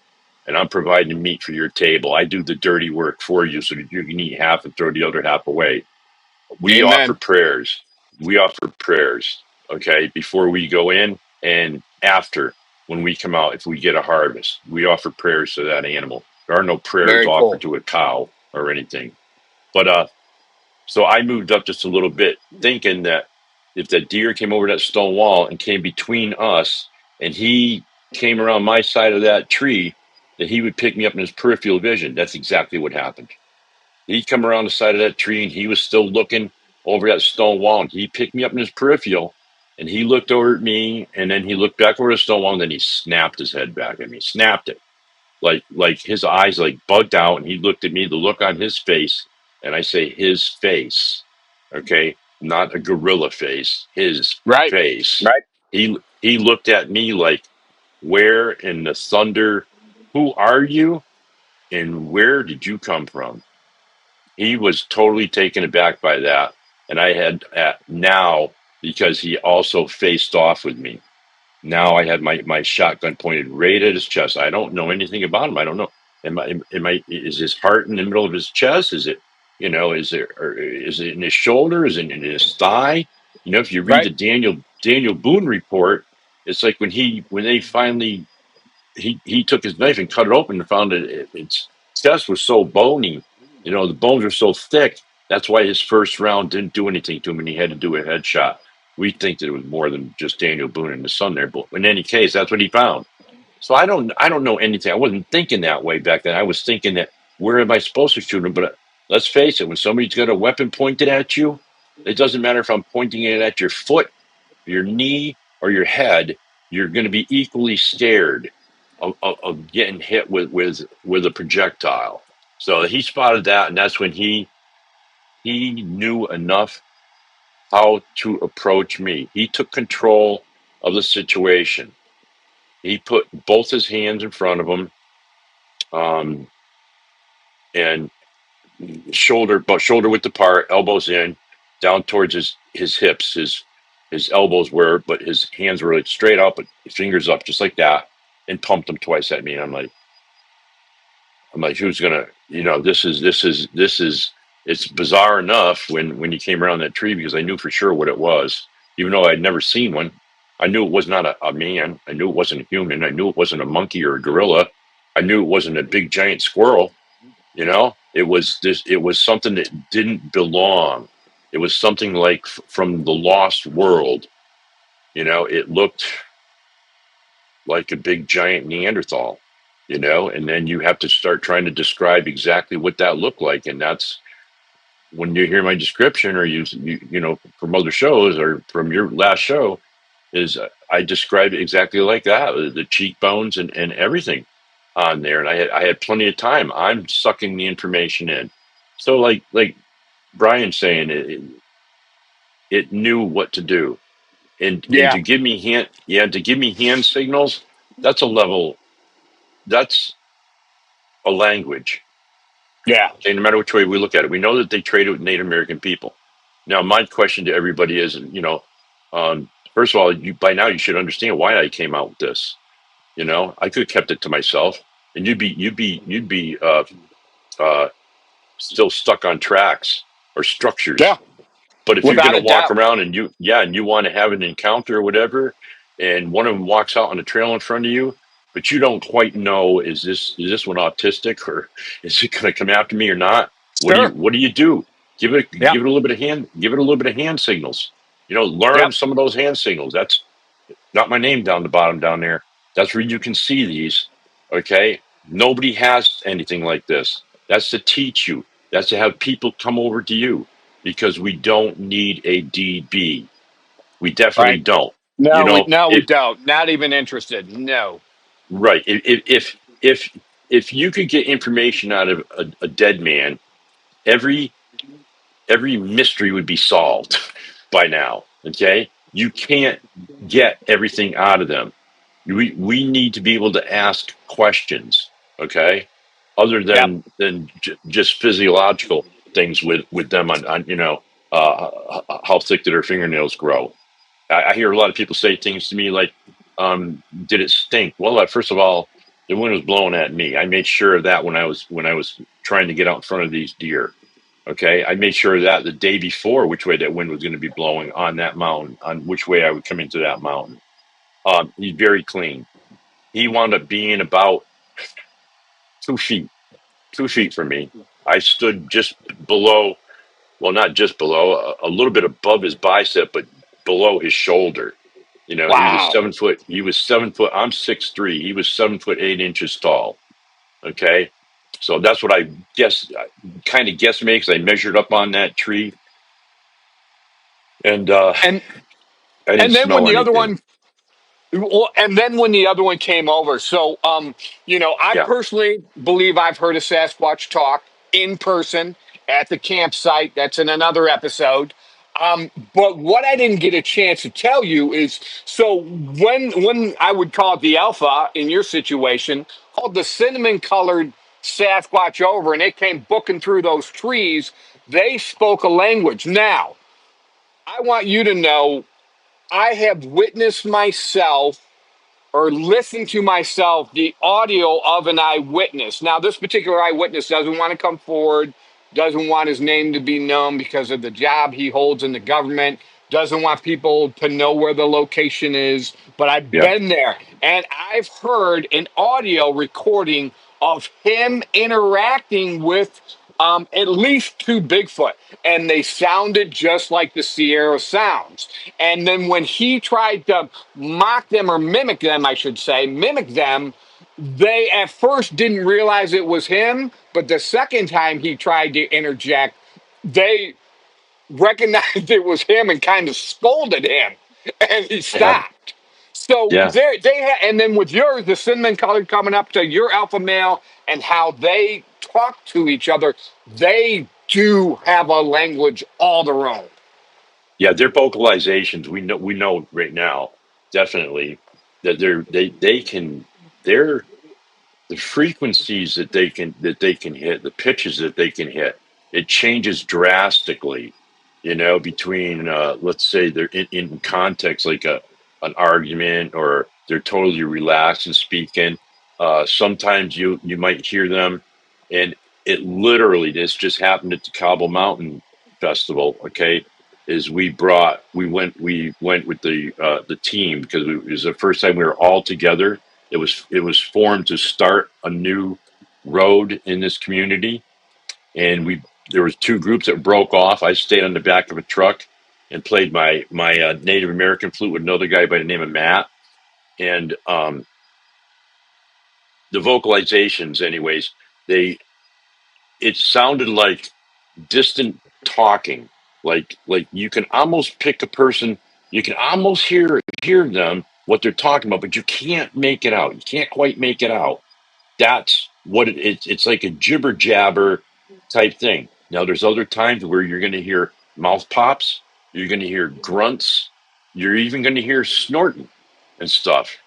Speaker 4: and I'm providing meat for your table. I do the dirty work for you so that you can eat half and throw the other half away. We offer
Speaker 3: Amen.
Speaker 4: prayers. We offer prayers, okay, before we go in and after when we come out. If we get a harvest, we offer prayers to that animal. There are no prayers
Speaker 3: Very
Speaker 4: offered
Speaker 3: cool.
Speaker 4: to a cow or anything. But so I moved up just a little bit, thinking that if that deer came over that stone wall and came between us, and he came around my side of that tree, that he would pick me up in his peripheral vision. That's exactly what happened. He'd come around the side of that tree, and he was still looking over that stone wall, and he picked me up in his peripheral, and he looked over at me, and then he looked back over the stone wall, and then he snapped his head back at me, snapped it, like his eyes like bugged out, and he looked at me, the look on his face, and I say his face, okay, not a gorilla face, his
Speaker 3: Right.
Speaker 4: face. Right. He looked at me like, where in the thunder, who are you, and where did you come from? He was totally taken aback by that, and I had now, because he also faced off with me. Now I had my shotgun pointed right at his chest. I don't know anything about him. I don't know. Is his heart in the middle of his chest? Is it, is it in his shoulder? Is it in his thigh? If you read
Speaker 3: Right.
Speaker 4: the Daniel Boone report, it's like when they finally, he took his knife and cut it open and found that its chest was so bony. The bones were so thick. That's why his first round didn't do anything to him, and he had to do a headshot. We think that it was more than just Daniel Boone and the son there, but in any case, that's what he found. So I don't know anything. I wasn't thinking that way back then. I was thinking that, where am I supposed to shoot him? But let's face it, when somebody's got a weapon pointed at you, it doesn't matter if I'm pointing it at your foot, your knee, or your head. You're going to be equally scared of getting hit with a projectile. So he spotted that, and that's when he knew enough how to approach me. He took control of the situation. He put both his hands in front of him, um, and shoulder width apart, elbows in, down towards his hips. His elbows were, but his hands were like straight up, but fingers up, just like that, and pumped them twice at me. And I'm like, who's gonna, this is. It's bizarre enough when he came around that tree, because I knew for sure what it was, even though I'd never seen one. I knew it was not a man. I knew it wasn't a human. I knew it wasn't a monkey or a gorilla. I knew it wasn't a big giant squirrel. It was this. It was something that didn't belong. It was something like from the lost world. It looked like a big giant Neanderthal. and then you have to start trying to describe exactly what that looked like. And that's when you hear my description, or from other shows or from your last show, is I describe it exactly like that, the cheekbones and everything on there. And I had plenty of time. I'm sucking the information in. So like Brian saying, it knew what to do. And
Speaker 3: Yeah.
Speaker 4: to give me hand signals, that's a level, that's a language.
Speaker 3: Yeah.
Speaker 4: Okay, no matter which way we look at it, we know that they traded with Native American people. Now, my question to everybody is, first of all, by now you should understand why I came out with this. I could have kept it to myself, and you'd be uh, still stuck on tracks or
Speaker 3: Yeah.
Speaker 4: structures. But if you're going
Speaker 3: Without
Speaker 4: to
Speaker 3: a
Speaker 4: walk
Speaker 3: doubt.
Speaker 4: around and you want to have an encounter or whatever, and one of them walks out on the trail in front of you, but you don't quite know, is this one autistic, or is it going to come after me or not?
Speaker 3: Sure.
Speaker 4: What do you do? Give it
Speaker 3: Yeah.
Speaker 4: give it a little bit of hand signals.
Speaker 3: Yep.
Speaker 4: Learn some of those hand signals. That's not my name down the bottom down there. That's where you can see these. Okay. Nobody has anything like this. That's to teach you. That's to have people come over to you, because we don't need a DB. We definitely
Speaker 3: Right.
Speaker 4: don't. You
Speaker 3: No, we
Speaker 4: know,
Speaker 3: no, we
Speaker 4: if
Speaker 3: don't. Not even interested. No.
Speaker 4: right, if you could get information out of a dead man, every every mystery would be solved by now. Okay, you can't get everything out of them. We need to be able to ask questions. Okay, other
Speaker 3: Yep.
Speaker 4: than just physiological things with them on how thick do their fingernails grow. I hear a lot of people say things to me like, "Did it stink?" Well, first of all, the wind was blowing at me. I made sure of that when I was trying to get out in front of these deer. Okay, I made sure of that the day before, which way that wind was going to be blowing on that mountain, on which way I would come into that mountain. He's very clean. He wound up being about 2 feet, 2 feet from me. I stood just below, well, not just below, a little bit above his bicep, but below his shoulder. He was
Speaker 3: Wow.
Speaker 4: 7 foot. He was 7 foot. I'm 6'3". He was 7 foot 8 inches tall. Okay. So that's what I guess, kind of guesstimate, because I measured up on that tree, and
Speaker 3: And
Speaker 4: I didn't
Speaker 3: and then when
Speaker 4: smell
Speaker 3: the other
Speaker 4: anything.
Speaker 3: one Well, and then when the other one came over, so I
Speaker 4: Yeah.
Speaker 3: personally believe I've heard a Sasquatch talk in person at the campsite. That's in another episode. But what I didn't get a chance to tell you is, so when I would call it the alpha in your situation, called the cinnamon colored Sasquatch over, and it came booking through those trees. They spoke a language. Now I want you to know I have witnessed myself or listen to myself the audio of an eyewitness. Now, this particular eyewitness doesn't want to come forward, doesn't want his name to be known because of the job he holds in the government, doesn't want people to know where the location is. But I've
Speaker 4: Yeah.
Speaker 3: been there and I've heard an audio recording of him interacting with at least two Bigfoot, and they sounded just like the Sierra sounds. And then when he tried to mock them or mimic them, I should say, mimic them, they at first didn't realize it was him, but the second time he tried to interject, they recognized it was him and kind of scolded him, and he
Speaker 4: Yeah.
Speaker 3: stopped. So
Speaker 4: Yeah.
Speaker 3: and then with yours, the cinnamon color coming up to your alpha male and how they talk to each other, they do have a language all their own.
Speaker 4: Yeah. Their vocalizations, we know right now, definitely, that they can, they're the frequencies that they can hit, the pitches that they can hit, it changes drastically, between, let's say they're in context, like an argument, or they're totally relaxed and speaking. Sometimes you might hear them, and it literally, this just happened at the Cobble Mountain Festival. Okay, is we went with the team, because it was the first time we were all together. It was formed to start a new road in this community, and there was two groups that broke off. I stayed on the back of a truck and played my Native American flute with another guy by the name of Matt. And the vocalizations, anyways, they it sounded like distant talking, like you can almost pick a person, you can almost hear them what they're talking about, but you can't make it out. You can't quite make it out. That's what it's like a jibber jabber type thing. Now, there's other times where you're going to hear mouth pops, you're going to hear grunts, you're even going to hear snorting and stuff.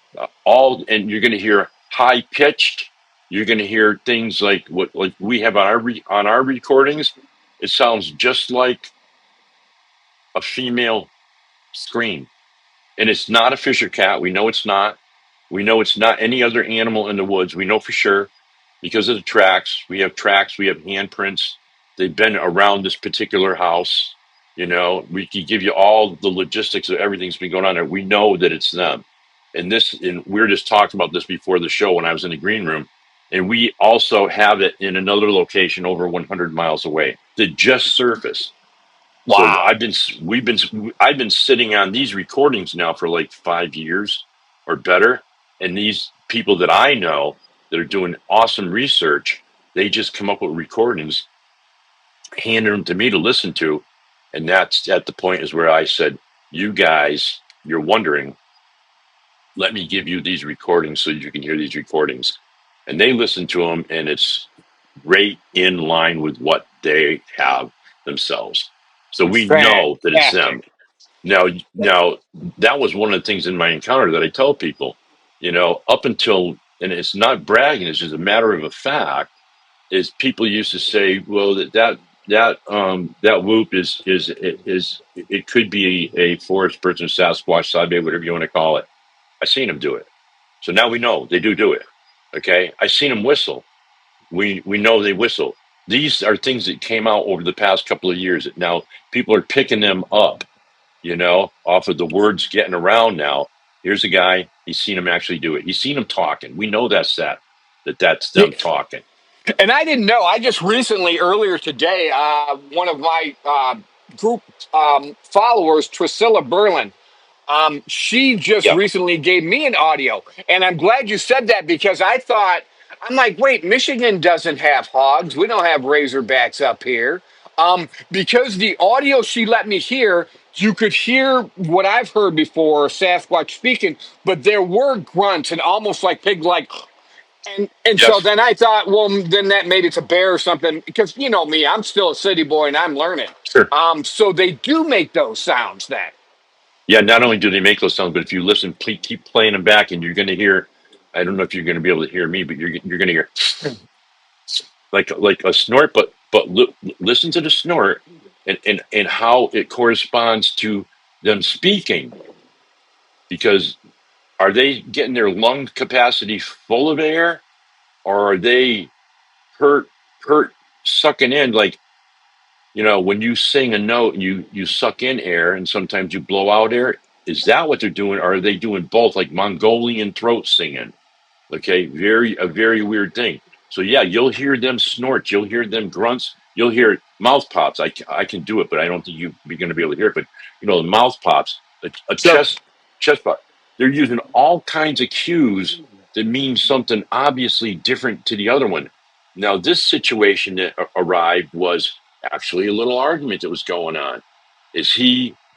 Speaker 4: All and you're going to hear high pitched. You're going to hear things like like we have on on our recordings. It sounds just like a female scream, and it's not a Fisher cat. We know it's not. We know it's not any other animal in the woods. We know for sure because of the tracks. We have tracks. We have handprints. They've been around this particular house. You know, we can give you all the logistics of everything's been going on there. We know that it's them. And we were just talking about this before the show when I was in the green room. And we also have it in another location over 100 miles away that just surfaced. So
Speaker 3: Wow.
Speaker 4: I've been sitting on these recordings now for like 5 years or better. And these people that I know that are doing awesome research, they just come up with recordings, handing them to me to listen to. And that's at the point is where I said, you guys, you're wondering, let me give you these recordings so you can hear these recordings. And they listen to them, and it's right in line with what they have themselves. So we know that it's them.
Speaker 3: Fantastic.
Speaker 4: Now, that was one of the things in my encounter that I tell people, you know, up until, and it's not bragging, it's just a matter of a fact, is people used to say, well, that whoop is it could be a forest person, Sasquatch, Sabe, whatever you want to call it. I seen them do it. So now we know they do it. Okay. I seen them whistle. We know they whistle. These are things that came out over the past couple of years that now people are picking them up, you know, off of the words getting around now. Here's a guy, he's seen him actually do it. He's seen him talking. We know that's that's them talking.
Speaker 3: And I didn't know. I just recently, earlier today, one of my group followers, Priscilla Berlin, she just
Speaker 4: Yep.
Speaker 3: recently gave me an audio. And I'm glad you said that because I'm like, wait, Michigan doesn't have hogs. We don't have razorbacks up here. Because the audio she let me hear, you could hear what I've heard before, Sasquatch speaking, but there were grunts and almost like pig like. And so
Speaker 4: Yes.
Speaker 3: then I thought, well, then that maybe it's a bear or something because you know me, I'm still a city boy and I'm learning.
Speaker 4: Sure.
Speaker 3: So they do make those sounds then.
Speaker 4: Yeah. Not only do they make those sounds, but if you listen, please keep playing them back, and you're going to hear. I don't know if you're going to be able to hear me, but you're going to hear like a snort. But listen to the snort and how it corresponds to them speaking, because are they getting their lung capacity full of air, or are they hurt hurt sucking in, like, you know, when you sing a note, you suck in air and sometimes you blow out air. Is that what they're doing, or are they doing both, like Mongolian throat singing? Okay, a very weird thing. So yeah, you'll hear them snort, you'll hear them grunts, you'll hear mouth pops. I can do it, but I don't think you're going to be able to hear it. But you know, the mouth pops, a
Speaker 3: So
Speaker 4: chest pop. They're using all kinds of cues that mean something obviously different to the other one. Now, this situation that arrived was actually a little argument that was going on.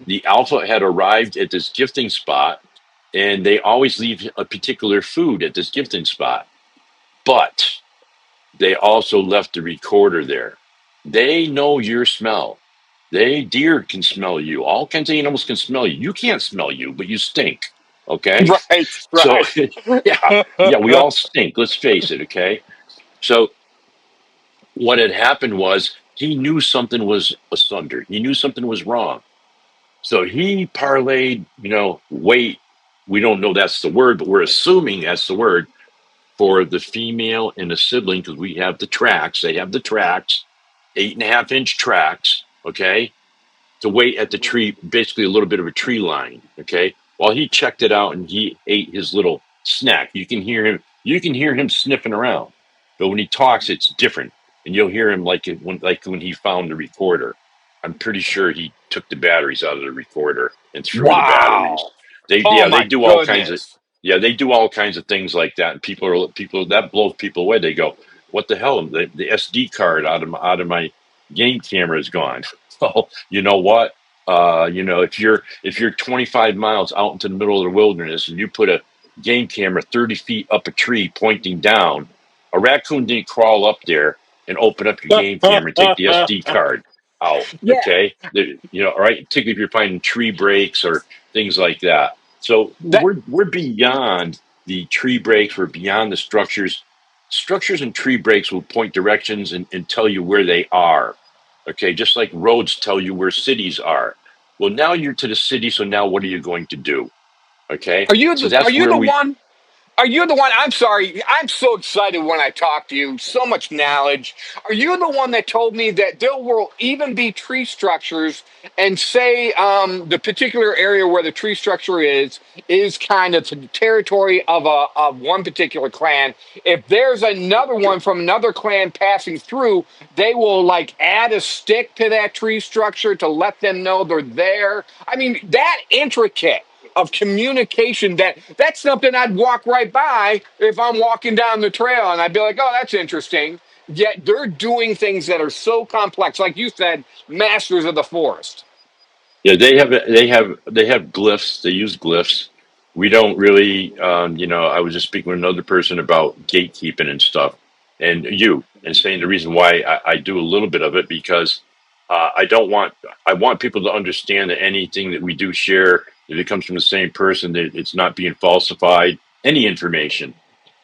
Speaker 4: The alpha had arrived at this gifting spot, and they always leave a particular food at this gifting spot. But they also left the recorder there. They know your smell. Deer can smell you. All kinds of animals can smell you. You can't smell you, but you stink. Okay.
Speaker 3: right,
Speaker 4: So
Speaker 3: right.
Speaker 4: yeah, we all stink. Let's face it. Okay. So what had happened was he knew something was asunder. He knew something was wrong. So he parlayed, you know, weight. We don't know that's the word, but we're assuming that's the word for the female and the sibling, because we have the tracks. They have the tracks, 8.5-inch tracks, okay, to wait at the tree, basically a little bit of a tree line, okay. While he checked it out and he ate his little snack, you can hear him. You can hear him sniffing around, but when he talks, it's different, and you'll hear him like when he found the recorder. I'm pretty sure he took the batteries out of the recorder and threw the batteries.
Speaker 3: Wow. Oh
Speaker 4: They
Speaker 3: my
Speaker 4: do all kinds of
Speaker 3: goodness.
Speaker 4: Yeah, they do all kinds of things like that, and people that blows people away. They go, "What the hell? The SD card out of my game camera is gone." Well, you know what? If you're 25 miles out into the middle of the wilderness and you put a game camera 30 feet up a tree pointing down, a raccoon didn't crawl up there and open up your game camera and take the SD card out.
Speaker 3: Yeah.
Speaker 4: Okay, all right. Particularly if you're finding tree breaks or things like that. So
Speaker 3: That
Speaker 4: we're beyond the tree breaks. We're beyond the structures. Structures and tree breaks will point directions and tell you where they are. Okay, just like roads tell you where cities are. Well, now you're to the city, so now what are you going to do? Okay,
Speaker 3: are you
Speaker 4: so
Speaker 3: are
Speaker 4: that's
Speaker 3: you
Speaker 4: where
Speaker 3: the
Speaker 4: we.
Speaker 3: one? Are you the one? I'm sorry. I'm so excited when I talk to you. So much knowledge. Are you the one that told me that there will even be tree structures and say the particular area where the tree structure is kind of the territory of one particular clan? If there's another one from another clan passing through, they will like add a stick to that tree structure to let them know they're there. I mean, that intricate of communication, that's something I'd walk right by if I'm walking down the trail and I'd be like, oh, that's interesting. Yet they're doing things that are so complex, like you said, masters of the forest.
Speaker 4: Yeah, they have glyphs. They use glyphs. We don't really, I was just speaking with another person about gatekeeping and stuff, and saying the reason why I do a little bit of it because I don't want I want people to understand that anything that we do share, if it comes from the same person, that it's not being falsified. Any information,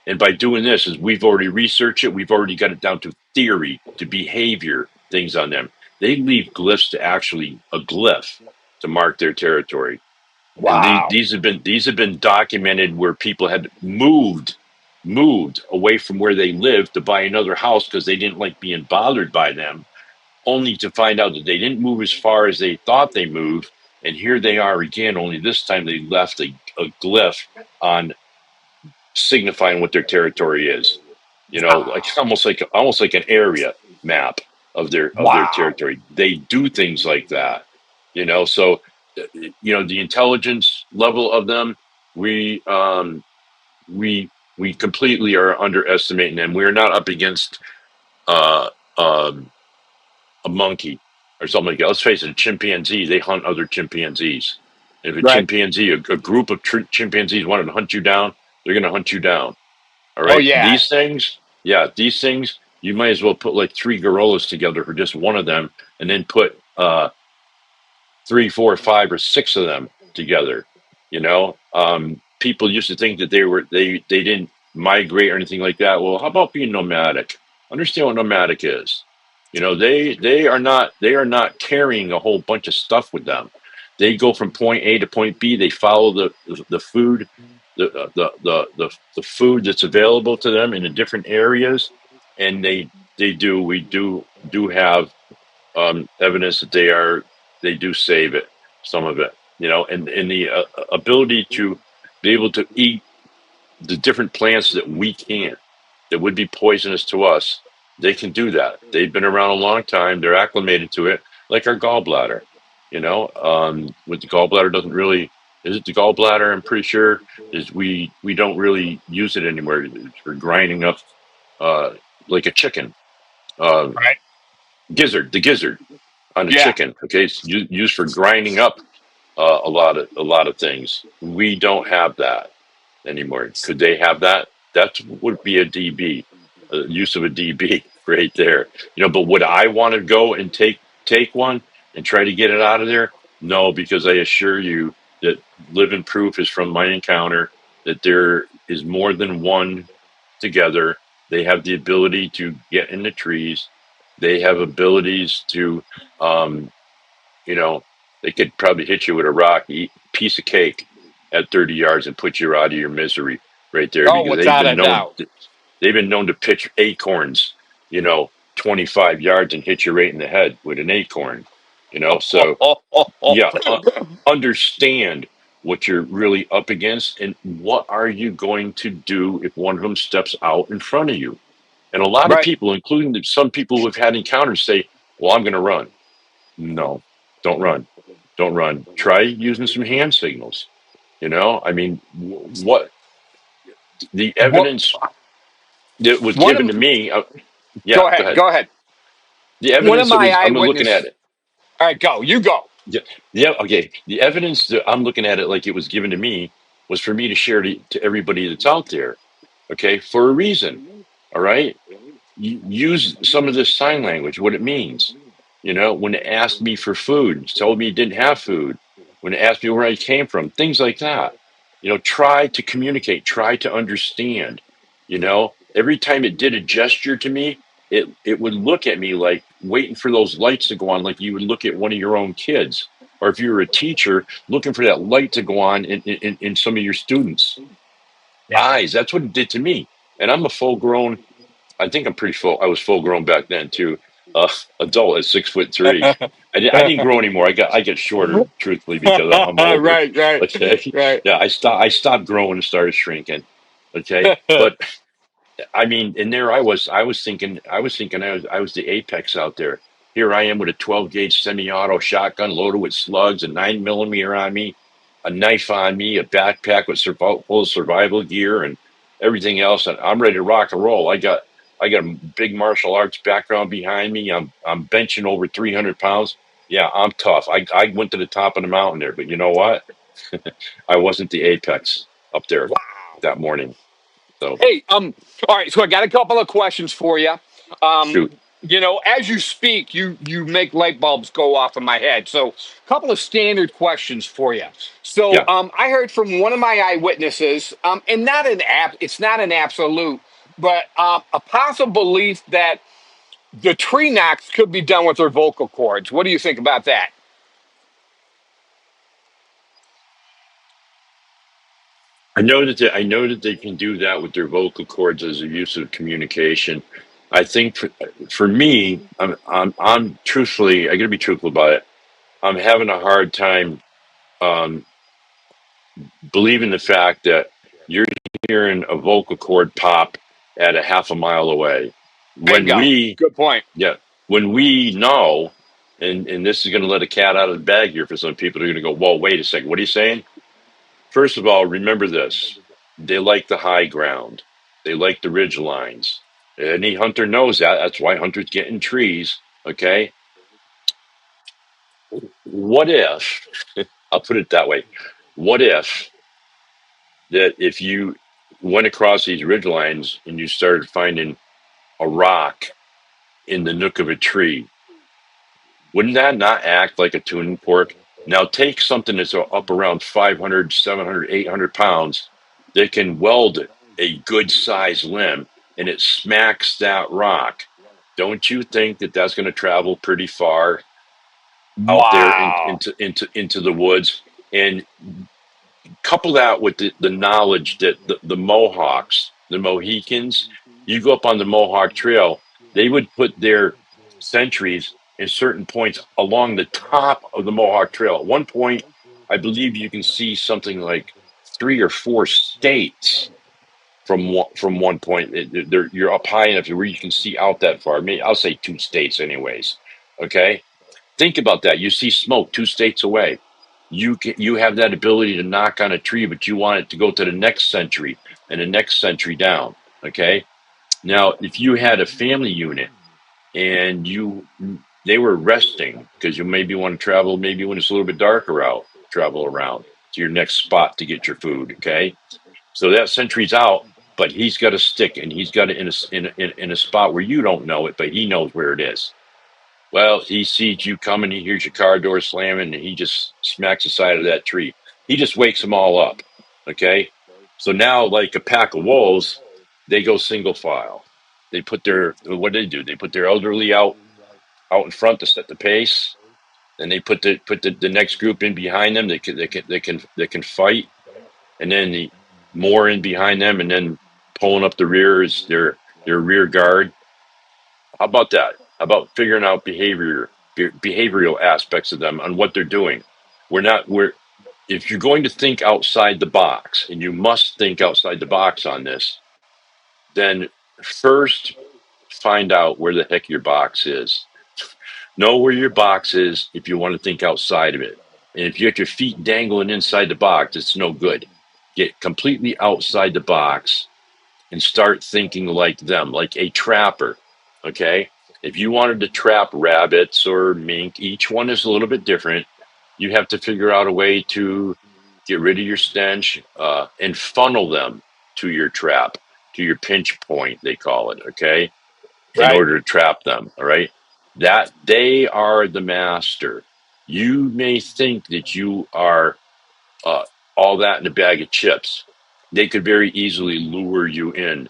Speaker 4: and by doing this, is we've already researched it. We've already got it down to theory, to behavior, things on them. They leave glyphs to actually a glyph to mark their territory. And
Speaker 3: Wow.
Speaker 4: these have been documented where people had moved away from where they lived to buy another house because they didn't like being bothered by them, only to find out that they didn't move as far as they thought they moved. And here they are again, only this time they left a glyph on signifying what their territory is. Like
Speaker 3: Wow.
Speaker 4: almost like an area map of their
Speaker 3: Wow.
Speaker 4: territory. They do things like that. So the intelligence level of them, we we completely are underestimating them. We're not up against uh, um, a monkey or something like that. Let's face it, a chimpanzee, they hunt other chimpanzees. If a
Speaker 3: Right.
Speaker 4: chimpanzee, a group of chimpanzees wanted to hunt you down, they're going to hunt you down. All
Speaker 3: Oh,
Speaker 4: right.
Speaker 3: yeah.
Speaker 4: These things, you might as well put like three gorillas together for just one of them, and then put three, four, five, or six of them together. People used to think that they didn't migrate or anything like that. Well, how about being nomadic? Understand what nomadic is. They are not carrying a whole bunch of stuff with them. They go from point A to point B. They follow the food, the food that's available to them in the different areas, and we do have evidence that they do save it, some of it, and the ability to be able to eat the different plants that we can't, that would be poisonous to us. They can do that. They've been around a long time. They're acclimated to it, like our gallbladder. With the gallbladder doesn't really. Is it the gallbladder? I'm pretty sure is we don't really use it anymore for grinding up, uh, like a chicken. Uh,
Speaker 3: Right.
Speaker 4: the gizzard on a
Speaker 3: Yeah.
Speaker 4: chicken. Okay, it's used for grinding up a lot of things. We don't have that anymore. Could they have that? That would be a DB, use of a DB right there. But would I want to go and take one and try to get it out of there? No, because I assure you that living proof is from my encounter that there is more than one together. They have the ability to get in the trees. They have abilities to um, you know, they could probably hit you with a rock, eat a piece of cake at 30 yards and put you out of your misery right there
Speaker 3: Oh,
Speaker 4: because they've
Speaker 3: without
Speaker 4: been
Speaker 3: a
Speaker 4: known
Speaker 3: doubt.
Speaker 4: they've been known to pitch acorns, 25 yards and hit you right in the head with an acorn. So yeah, understand what you're really up against and what are you going to do if one of them steps out in front of you. And a lot of
Speaker 3: Right.
Speaker 4: people, including some people who've had encounters, say, "Well, I'm going to run." No, don't run. Don't run. Try using some hand signals. I mean, what? The
Speaker 3: What?
Speaker 4: evidence that was
Speaker 3: One
Speaker 4: given to
Speaker 3: of
Speaker 4: me, yeah,
Speaker 3: Go
Speaker 4: go
Speaker 3: ahead.
Speaker 4: ahead.
Speaker 3: Go ahead.
Speaker 4: The
Speaker 3: One of
Speaker 4: evidence that
Speaker 3: my
Speaker 4: was, I'm looking at
Speaker 3: eyewitness.
Speaker 4: it.
Speaker 3: All right, go. You go.
Speaker 4: Yeah, yeah, okay. The evidence that I'm looking at it like it was given to me was for me to share to everybody that's out there, okay, for a reason. All right. Use some of this sign language, what it means. When it asked me for food, told me it didn't have food, when it asked me where I came from, things like that. Try to communicate, try to understand. Every time it did a gesture to me, it would look at me like waiting for those lights to go on, like you would look at one of your own kids. Or if you were a teacher, looking for that light to go on in some of your students'
Speaker 3: Yeah.
Speaker 4: eyes. That's what it did to me. And I'm a full grown, I think I'm pretty full. I was full grown back then too. Adult at 6'3". I didn't grow anymore. I get shorter, truthfully, because I'm older.
Speaker 3: Right. Right.
Speaker 4: Okay,
Speaker 3: Right.
Speaker 4: yeah, I stopped growing and started shrinking. Okay, but I mean, and there I was thinking I was the apex out there. Here I am with a 12 gauge semi-auto shotgun loaded with slugs, a 9mm on me, a knife on me, a backpack with full of survival gear and everything else, and I'm ready to rock and roll. I got a big martial arts background behind me. I'm benching over 300 pounds. Yeah, I'm tough. I went to the top of the mountain there, but you know what? I wasn't the apex up there
Speaker 3: Wow.
Speaker 4: that morning. So
Speaker 3: Hey, all right, so I got a couple of questions for you. Um,
Speaker 4: shoot,
Speaker 3: as you speak, you make light bulbs go off in my head. So, a couple of standard questions for you. So,
Speaker 4: yeah.
Speaker 3: I heard from one of my eyewitnesses, and it's not an absolute, but a possible belief that the tree knocks could be done with their vocal cords. What do you think about that?
Speaker 4: I know that they can do that with their vocal cords as a use of communication. I think for me, I'm truthfully, I got to be truthful about it. I'm having a hard time um, believing the fact that you're hearing a vocal cord pop at a half a mile away. When
Speaker 3: Bingo.
Speaker 4: we,
Speaker 3: Good point.
Speaker 4: yeah, when we know, and this is going to let a cat out of the bag here for some people. They're going to go, "Whoa, wait a second, what are you saying?" First of all, remember this. They like the high ground. They like the ridge lines. Any hunter knows that. That's why hunters get in trees. Okay. What if, I'll put it that way. What if you went across these ridge lines and you started finding a rock in the nook of a tree? Wouldn't that not act like a tuning fork? Now take something that's up around 500, 700, 800 pounds that can weld a good sized limb and it smacks that rock. Don't you think that that's going to travel pretty far out there
Speaker 3: Wow.
Speaker 4: into the woods? And couple that with the knowledge that the Mohawks, the Mohicans, you go up on the Mohawk Trail, they would put their sentries in certain points along the top of the Mohawk Trail. At one point, I believe you can see something like 3 or 4 states from one point. You're up high enough to where you can see out that far. Maybe I'll say 2 states, anyways. Okay, think about that. You see smoke 2 states away. You have that ability to knock on a tree, but you want it to go to the next century and the next century down. Okay. Now, if you had a family unit and they were resting because you maybe want to travel, maybe when it's a little bit darker out, travel around to your next spot to get your food. Okay. So that sentry's out, but he's got a stick and he's got it in a spot where you don't know it, but he knows where it is. Well, he sees you coming, he hears your car door slamming, and he just smacks the side of that tree. He just wakes them all up. Okay. So now, like a pack of wolves, they go single file. What do? They put their elderly out in front to set the pace. Then they put the next group in behind them. They can fight, and then the more in behind them, and then pulling up the rear is their rear guard. How about that? How about figuring out behavioral aspects of them on what they're doing? We're if you're going to think outside the box, and you must think outside the box on this, then first find out where the heck your box is. Know where your box is if you want to think outside of it. And if you have your feet dangling inside the box, it's no good. get completely outside the box and start thinking like them, like a trapper. Okay. If you wanted to trap rabbits or mink, each one is a little bit different. You have to figure out a way to get rid of your stench and funnel them to your trap, to your pinch point, they call it. Okay. In
Speaker 3: Right.
Speaker 4: order to trap them. All right. That they are the master. You may think that you are uh, all that in a bag of chips. They could very easily lure you in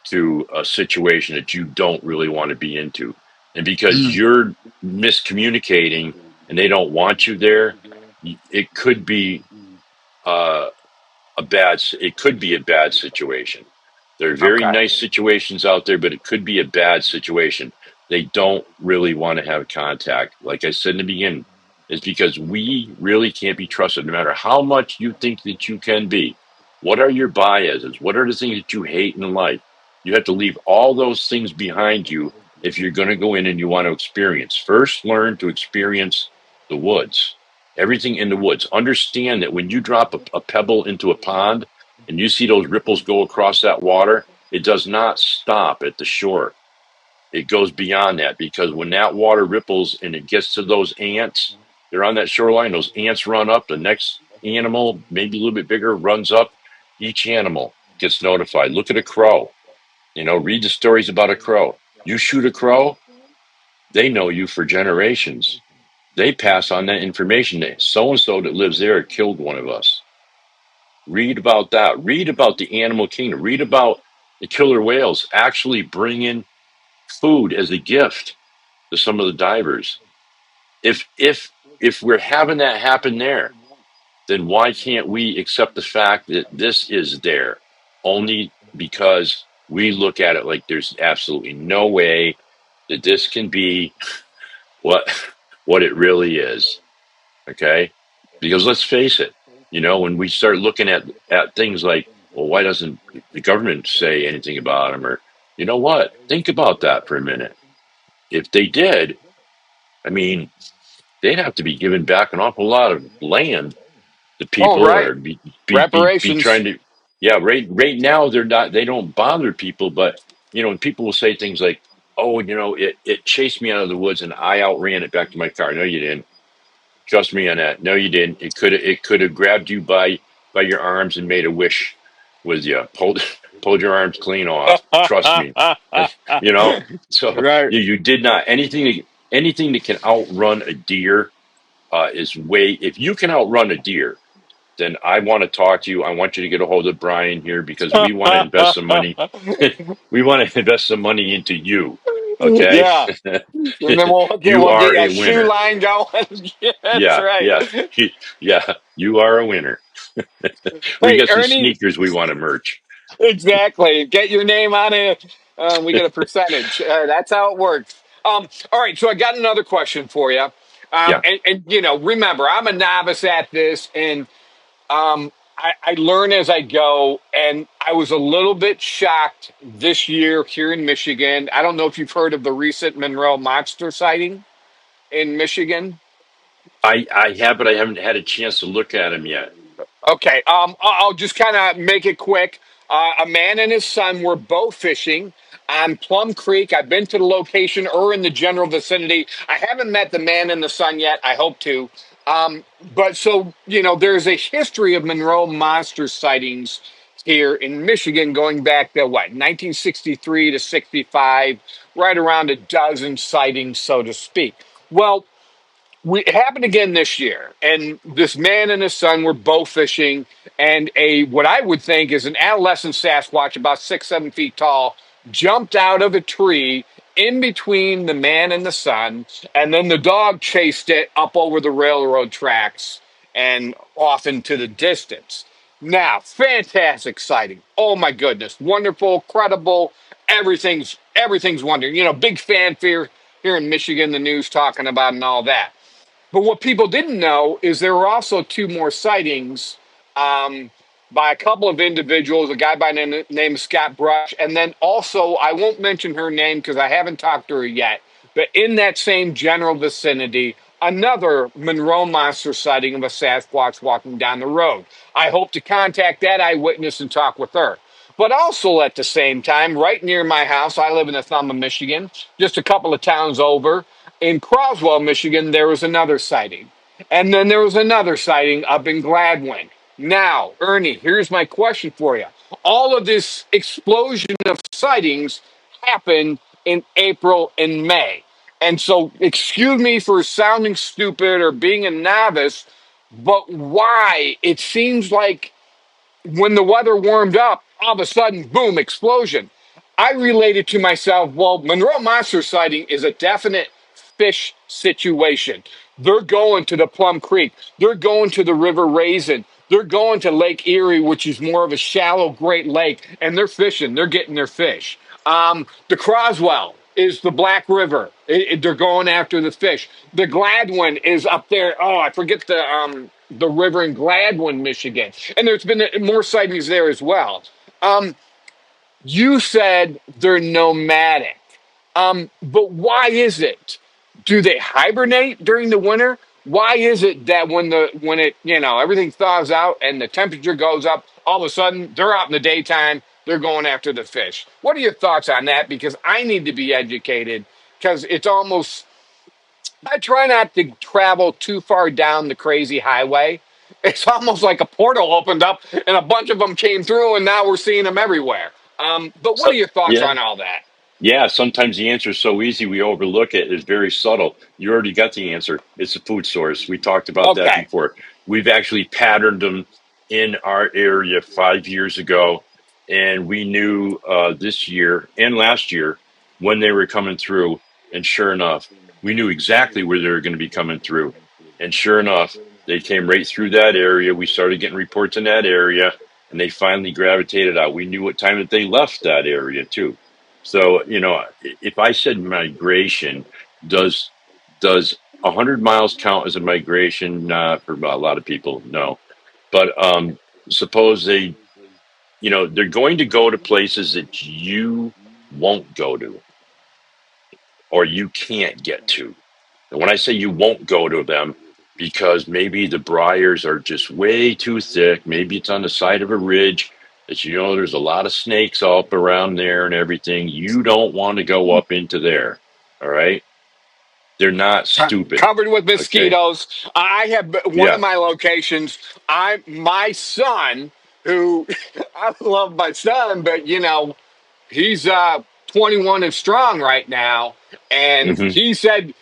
Speaker 4: to a situation that you don't really want to be into. And because you're miscommunicating and they don't want you there, it could be uh, it could be a bad situation. There are very
Speaker 3: Okay.
Speaker 4: nice situations out there, but it could be a bad situation. They don't really want to have contact. Like I said in the beginning, it's because we really can't be trusted no matter how much you think that you can be. What are your biases? What are the things that you hate in life? You have to leave all those things behind you if you're going to go in and you want to experience. First, learn to experience the woods, everything in the woods. Understand that when you drop a pebble into a pond and you see those ripples go across that water, it does not stop at the shore. It goes beyond that because when that water ripples and it gets to those ants, they're on that shoreline. Those ants run up. The next animal, maybe a little bit bigger, runs up. Each animal gets notified. Look at a crow. Read the stories about a crow. You shoot a crow, they know you for generations. They pass on that information. So and so that lives there killed one of us. Read about that. Read about the animal kingdom. Read about the killer whales actually bringing food as a gift to some of the divers. If we're having that happen there, then why can't we accept the fact that this is there only because we look at it like there's absolutely no way that this can be what what it really is. Okay. Because let's face it, when we start looking at things like, well, why doesn't the government say anything about them? Or, you know what? Think about that for a minute. If they did, I mean, they'd have to be giving back an awful lot of land to
Speaker 3: Oh,
Speaker 4: people
Speaker 3: right.
Speaker 4: or be
Speaker 3: Reparations.
Speaker 4: trying to, yeah, right now they don't bother people, but, when people will say things like, oh, it chased me out of the woods and I outran it back to my car. No, you didn't. Trust me on that. No, you didn't. It could have grabbed you by your arms and made a wish with you. Pulled your arms clean off. Trust me. You know. So
Speaker 3: Right.
Speaker 4: you did not anything that can outrun a deer is way. If you can outrun a deer, then I want to talk to you. I want you to get a hold of Brian here because we want to invest some money. We want to invest some money into you. Okay.
Speaker 3: Yeah. And then
Speaker 4: You
Speaker 3: we'll
Speaker 4: are
Speaker 3: get you
Speaker 4: a
Speaker 3: a shoe
Speaker 4: winner.
Speaker 3: line going. Yeah, that's
Speaker 4: Yeah,
Speaker 3: right.
Speaker 4: yeah, yeah. You are a winner. We
Speaker 3: Hey,
Speaker 4: got some
Speaker 3: Ernie,
Speaker 4: sneakers we want to merch.
Speaker 3: exactly. Get your name on it. We get a percentage. That's how it works. All right, so I got another question for you.
Speaker 4: Yeah,
Speaker 3: And remember, I'm a novice at this, and I learn as I go. And I was a little bit shocked this year here in Michigan. I don't know if you've heard of the recent Monroe monster sighting in Michigan.
Speaker 4: I have, but I haven't had a chance to look at them yet.
Speaker 3: Okay, I'll just kind of make it quick. A man and his son were both fishing on Plum Creek. I've been to the location or in the general vicinity. I haven't met the man and the son yet. I hope to. But so, there's a history of Monroe monster sightings here in Michigan going back to what, 1963 to 65, right around a dozen sightings, so to speak. Well, it happened again this year, and this man and his son were bow fishing, and what I would think is an adolescent Sasquatch, about 6, 7 feet tall, jumped out of a tree in between the man and the son, and then the dog chased it up over the railroad tracks and off into the distance. Now, fantastic sighting. Oh my goodness, wonderful, credible. Everything's wonderful. Big fanfare here in Michigan, the news talking about and all that. But what people didn't know is there were also two more sightings um, by a couple of individuals, a guy by the name of Scott Brush, and then also, I won't mention her name because I haven't talked to her yet, but in that same general vicinity, another Monroe Monster sighting of a Sasquatch walking down the road. I hope to contact that eyewitness and talk with her. But also at the same time, right near my house, I live in Athuma, Michigan, just a couple of towns over. In Croswell, Michigan, there was another sighting. And then there was another sighting up in Gladwin. Now, Ernie, here's my question for you. All of this explosion of sightings happened in April and May. And so, excuse me for sounding stupid or being a novice, but why? It seems like when the weather warmed up, all of a sudden, boom, explosion. I related to myself, well, Monroe Monster sighting is a definite fish situation. They're going to the Plum Creek. They're going to the River Raisin. They're going to Lake Erie, which is more of a shallow Great Lake, and they're fishing. They're getting their fish. The Croswell is the Black River. They're going after the fish. The Gladwin is up there. Oh, I forget the river in Gladwin, Michigan. And there's been more sightings there as well. You said they're nomadic. But why is it? Do they hibernate during the winter? Why is it that when it everything thaws out and the temperature goes up, all of a sudden they're out in the daytime, they're going after the fish? What are your thoughts on that? Because I need to be educated because it's almost I try not to travel too far down the crazy highway. It's almost like a portal opened up and a bunch of them came through, and now we're seeing them everywhere. But what
Speaker 4: So
Speaker 3: are your thoughts
Speaker 4: yeah,
Speaker 3: on all that?
Speaker 4: yeah. Sometimes the answer is so easy we overlook it. It's very subtle. You already got the answer. It's a food source. We talked about that
Speaker 3: Okay.
Speaker 4: before. We've actually patterned them in our area 5 years ago, and we knew this year and last year when they were coming through. And sure enough, we knew exactly where they were going to be coming through. And sure enough, they came right through that area. We started getting reports in that area, and they finally gravitated out. We knew what time that they left that area too. So, if I said migration, does does 100 miles count as a migration? For a lot of people, no. But suppose they're going to go to places that you won't go to or you can't get to. And when I say you won't go to them, because maybe the briars are just way too thick, maybe it's on the side of a ridge that there's a lot of snakes up around there and everything. You don't want to go up into there. All right. They're not stupid.
Speaker 3: Covered with
Speaker 4: Okay.
Speaker 3: mosquitoes. I have one of
Speaker 4: Yeah.
Speaker 3: my locations. My son, who I love my son, but he's 21 and strong right now, and
Speaker 4: Hmm.
Speaker 3: he said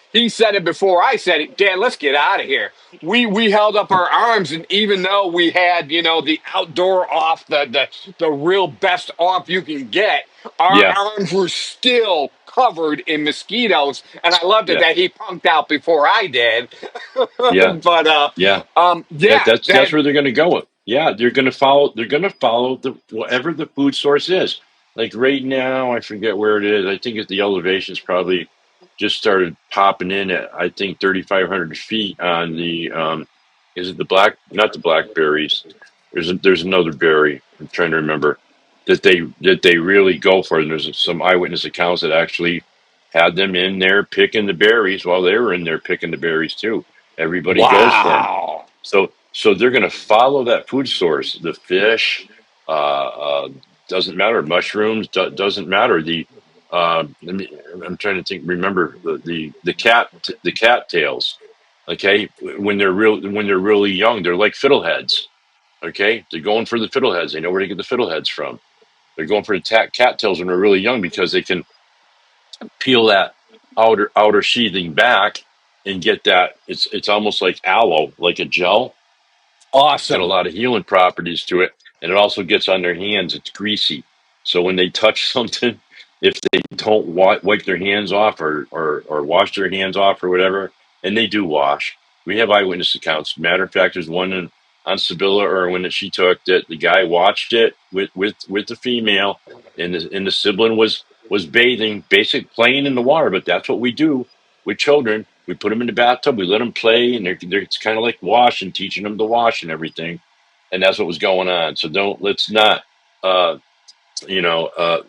Speaker 3: it before I said it. Dad, let's get out of here. We held up our arms, and even though we had the outdoor off, the real best off you can get, our
Speaker 4: Yeah.
Speaker 3: arms were still covered in mosquitoes, and I loved it
Speaker 4: Yeah.
Speaker 3: that he punked out before I did.
Speaker 4: Yeah.
Speaker 3: But
Speaker 4: Yeah.
Speaker 3: yeah,
Speaker 4: That's where they're going to go. Yeah, they're going to follow. They're going to follow the whatever the food source is. Like right now, I forget where it is. I think the elevation's probably just started popping in at I think 3,500 feet on the. Is it the black? Not the blackberries. There's another berry. I'm trying to remember that they really go for. And there's some eyewitness accounts that actually had them in there picking the berries while they were in there picking the berries too. Everybody goes for them.
Speaker 3: wow.
Speaker 4: So they're going to follow that food source. The fish doesn't matter. Mushrooms doesn't matter. I'm trying to think. Remember the cat tails. Okay, when they're really young, they're like fiddleheads. Okay, they're going for the fiddleheads. They know where to get the fiddleheads from. They're going for the cattails when they're really young because they can peel that outer sheathing back and get that. It's almost like aloe, like a gel. It's got a
Speaker 3: Awesome.
Speaker 4: lot of healing properties to it, and it also gets on their hands. It's greasy, so when they touch something, if they don't wipe their hands off or wash their hands off or whatever, and they do wash. We have eyewitness accounts. Matter of fact, there's one on Sibylla Irwin that she took that the guy watched it with the female, and the sibling was bathing, basic playing in the water. But that's what we do with children. We put them in the bathtub, we let them play, and it's kind of like washing, teaching them to wash and everything. And that's what was going on. So let's not, uh, you know, uh,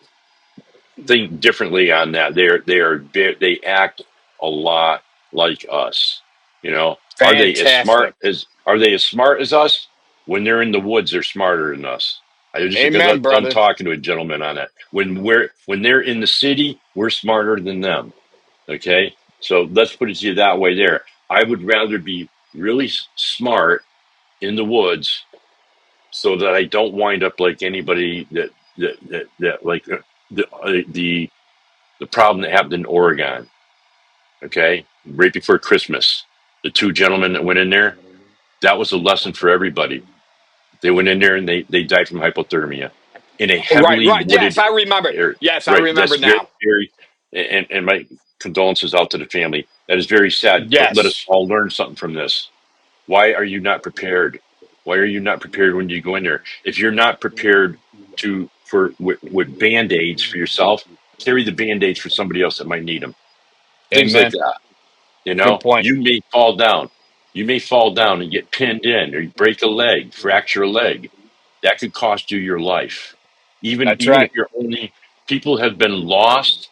Speaker 4: think differently on that. They act a lot like us. You know,
Speaker 3: Fantastic.
Speaker 4: are they as smart as us? When they're in the woods, they're smarter than us. I just
Speaker 3: Amen,
Speaker 4: got done
Speaker 3: brother.
Speaker 4: talking to a gentleman on that. When they're in the city, we're smarter than them. Okay, so let's put it to you that way. There, I would rather be really smart in the woods so that I don't wind up like anybody that like the problem that happened in Oregon. Okay, right before Christmas, the two gentlemen that went in there. That was a lesson for everybody. They went in there and they died from hypothermia in a
Speaker 3: Oh, right,
Speaker 4: heavily
Speaker 3: right. Yes,
Speaker 4: wooded
Speaker 3: I remember.
Speaker 4: area.
Speaker 3: Yes, I
Speaker 4: Right,
Speaker 3: remember
Speaker 4: that's very
Speaker 3: now.
Speaker 4: very, and my condolences out to the family. That is very sad. But let us
Speaker 3: Yes.
Speaker 4: all learn something from this. Why are you not prepared? Why are you not prepared when you go in there? If you're not prepared with band aids for yourself, carry the band aids for somebody else that might need them. Things like
Speaker 3: Amen.
Speaker 4: that. You
Speaker 3: Good
Speaker 4: know,
Speaker 3: point.
Speaker 4: you may fall down. You may fall down and get pinned in, or you break a leg, fracture a leg. That could cost you your life.
Speaker 3: That's
Speaker 4: Even if
Speaker 3: right.
Speaker 4: you're only people have been lost,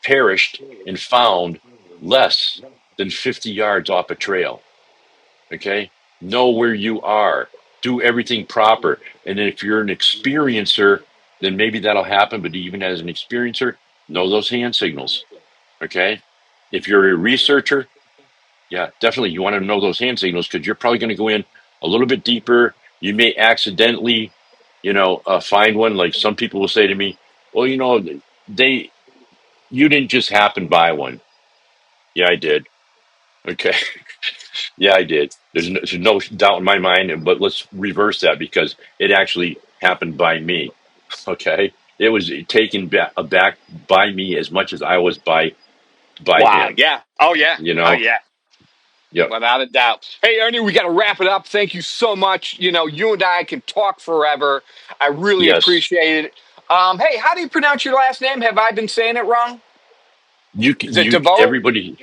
Speaker 4: perished, and found less than 50 yards off a trail. Okay, know where you are. Do everything proper. And then if you're an experiencer, then maybe that'll happen. But even as an experiencer, know those hand signals. Okay. If you're a researcher, yeah, definitely. You want to know those hand signals because you're probably going to go in a little bit deeper. You may accidentally, find one. Like some people will say to me, "Well, they you didn't just happen by one." Yeah, I did. Okay, yeah, I did. There's no doubt in my mind. But let's reverse that because it actually happened by me. Okay, it was taken aback by me as much as I was by
Speaker 3: Wow.
Speaker 4: him.
Speaker 3: Yeah. Oh, yeah.
Speaker 4: You
Speaker 3: Oh,
Speaker 4: know.
Speaker 3: yeah.
Speaker 4: Yep.
Speaker 3: Without a doubt. Hey, Ernie, we got to wrap it up. Thank you so much. You and I can talk forever. I really
Speaker 4: Yes.
Speaker 3: appreciate it. Hey, how do you pronounce your last name? Have I been saying it wrong? Is it DeVoe?
Speaker 4: Everybody.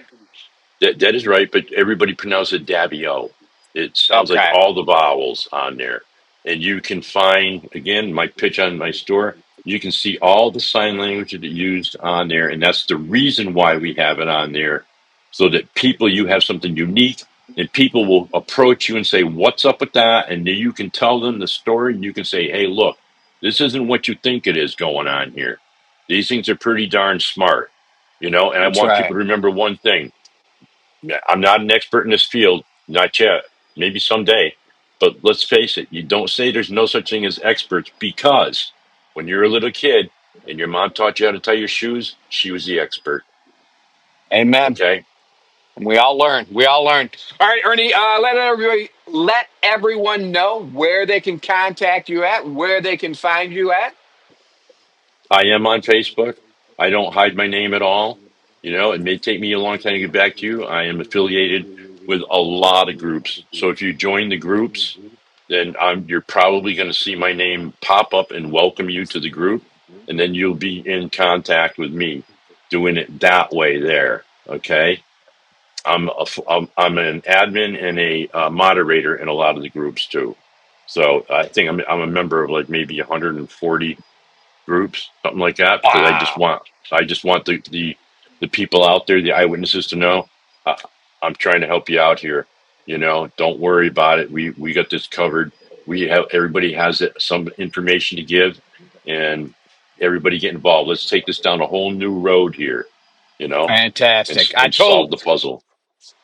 Speaker 4: That is right, but everybody pronounces it Davio. It sounds like
Speaker 3: Okay.
Speaker 4: all the vowels on there. And you can find, again, my pitch on my store, you can see all the sign language that used on there. And that's the reason why we have it on there, so that you have something unique and people will approach you and say, "What's up with that?" And then you can tell them the story and you can say, "Hey, look, this isn't what you think it is going on here. These things are pretty darn smart." And I
Speaker 3: That's
Speaker 4: want people
Speaker 3: right.
Speaker 4: to remember one thing. Yeah, I'm not an expert in this field, not yet. Maybe someday. But let's face it, you don't say there's no such thing as experts because when you're a little kid and your mom taught you how to tie your shoes, she was the expert.
Speaker 3: Amen.
Speaker 4: Okay.
Speaker 3: We all learn. We all learn. All right, Ernie. Let everyone know where they can contact you at, where they can find you at.
Speaker 4: I am on Facebook. I don't hide my name at all. It may take me a long time to get back to you. I am affiliated with a lot of groups. So if you join the groups, then you're probably going to see my name pop up and welcome you to the group. And then you'll be in contact with me doing it that way there. Okay. I'm an admin and a moderator in a lot of the groups too. So I think I'm a member of like maybe 140 groups, something like that, because
Speaker 3: Wow.
Speaker 4: I just want the people out there, the eyewitnesses, to know uh, I'm trying to help you out here. Don't worry about it. We got this covered. We have everybody has some information to give, and everybody get involved. Let's take this down a whole new road here. You know, and
Speaker 3: Fantastic. I
Speaker 4: and solve
Speaker 3: told
Speaker 4: the puzzle.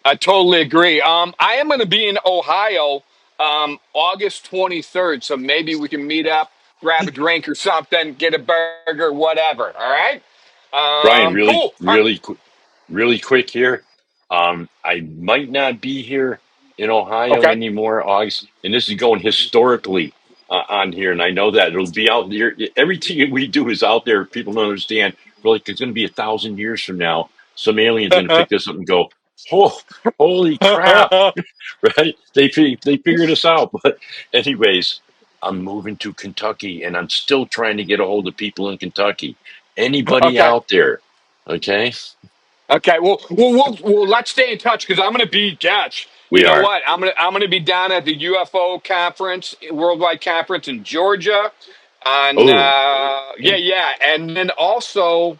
Speaker 3: I totally agree. I am going to be in Ohio August 23rd, so maybe we can meet up, grab a drink or something, get a burger, whatever. All right.
Speaker 4: Brian, really,
Speaker 3: Cool. All
Speaker 4: really, really quick here. I might not be here in
Speaker 3: right.
Speaker 4: Ohio
Speaker 3: Okay.
Speaker 4: anymore, August, and this is going historically on here, and I know that it'll be out there. Everything we do is out there. People don't understand. We're like, it's going to be 1,000 years from now. Some aliens going to pick this up and go, "Oh, holy crap!" Right? They figured us out. But anyways, I'm moving to Kentucky, and I'm still trying to get a hold of people in Kentucky. Anybody
Speaker 3: Okay.
Speaker 4: out there? Okay,
Speaker 3: Okay. Well, let's stay in touch because I'm going to be, gosh, you
Speaker 4: we
Speaker 3: know
Speaker 4: are.
Speaker 3: what? I'm gonna be down at the UFO conference, worldwide conference in Georgia.
Speaker 4: Oh,
Speaker 3: Yeah, yeah, and then also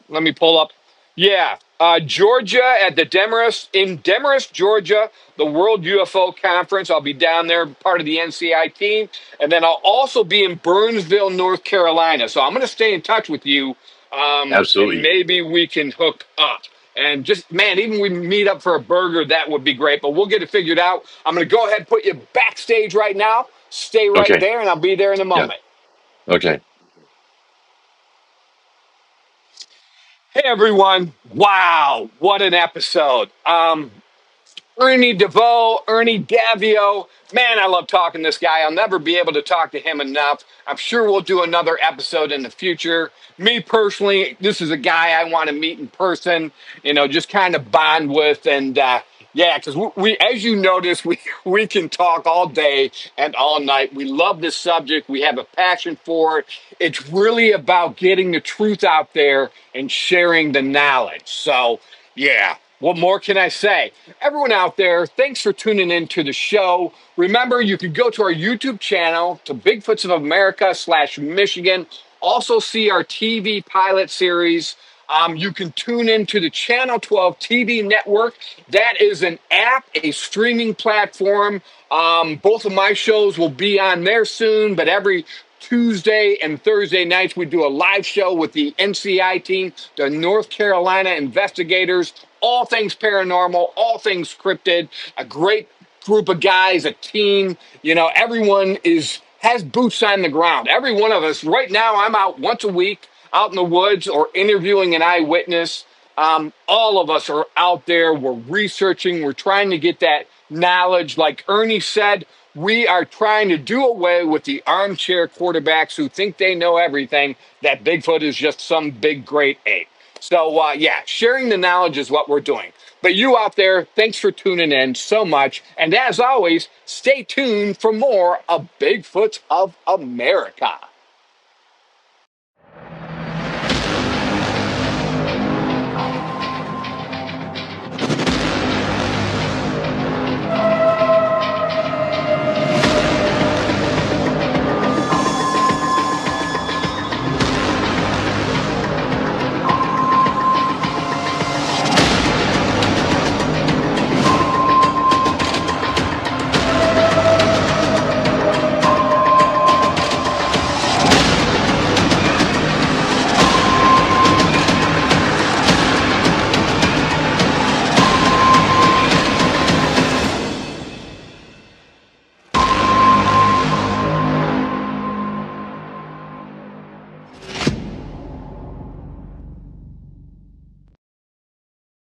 Speaker 3: let me pull up. Yeah. Georgia at the Demarest, Georgia, the World UFO Conference. I'll be down there, part of the NCI team, and then I'll also be in Burnsville, North Carolina. So I'm going to stay in touch with you, and
Speaker 4: Absolutely.
Speaker 3: maybe we can hook up. And just man, even we meet up for a burger, that would be great. But we'll get it figured out. I'm going to go ahead and put you backstage right now. Stay right
Speaker 4: Okay.
Speaker 3: there, and I'll be there in a
Speaker 4: Yeah.
Speaker 3: moment.
Speaker 4: Okay.
Speaker 3: Hey everyone! Wow, what an episode! Ernie DeVoe, Ernie Davieau. Man, I love talking to this guy. I'll never be able to talk to him enough. I'm sure we'll do another episode in the future. Me personally, this is a guy I want to meet in person, just kind of bond with. And yeah, because we, as you notice, we can talk all day and all night. We love this subject. We have a passion for it. It's really about getting the truth out there and sharing the knowledge. So, yeah. What more can I say? Everyone out there, thanks for tuning in to the show. Remember, you can go to our YouTube channel, to Bigfoots of America /Michigan. Also see our TV pilot series. You can tune into the Channel 12 TV network. That is an app, a streaming platform. Both of my shows will be on there soon, but every Tuesday and Thursday nights, we do a live show with the NCI team, the North Carolina investigators, all things paranormal, all things cryptid, a great group of guys, a team. Everyone has boots on the ground. Every one of us, right now, I'm out once a week, out in the woods or interviewing an eyewitness. All of us are out there. We're researching. We're trying to get that knowledge. Like Ernie said, we are trying to do away with the armchair quarterbacks who think they know everything, that Bigfoot is just some big, great ape. So, yeah, sharing the knowledge is what we're doing. But you out there, thanks for tuning in so much. And as always, stay tuned for more of Bigfoots of America.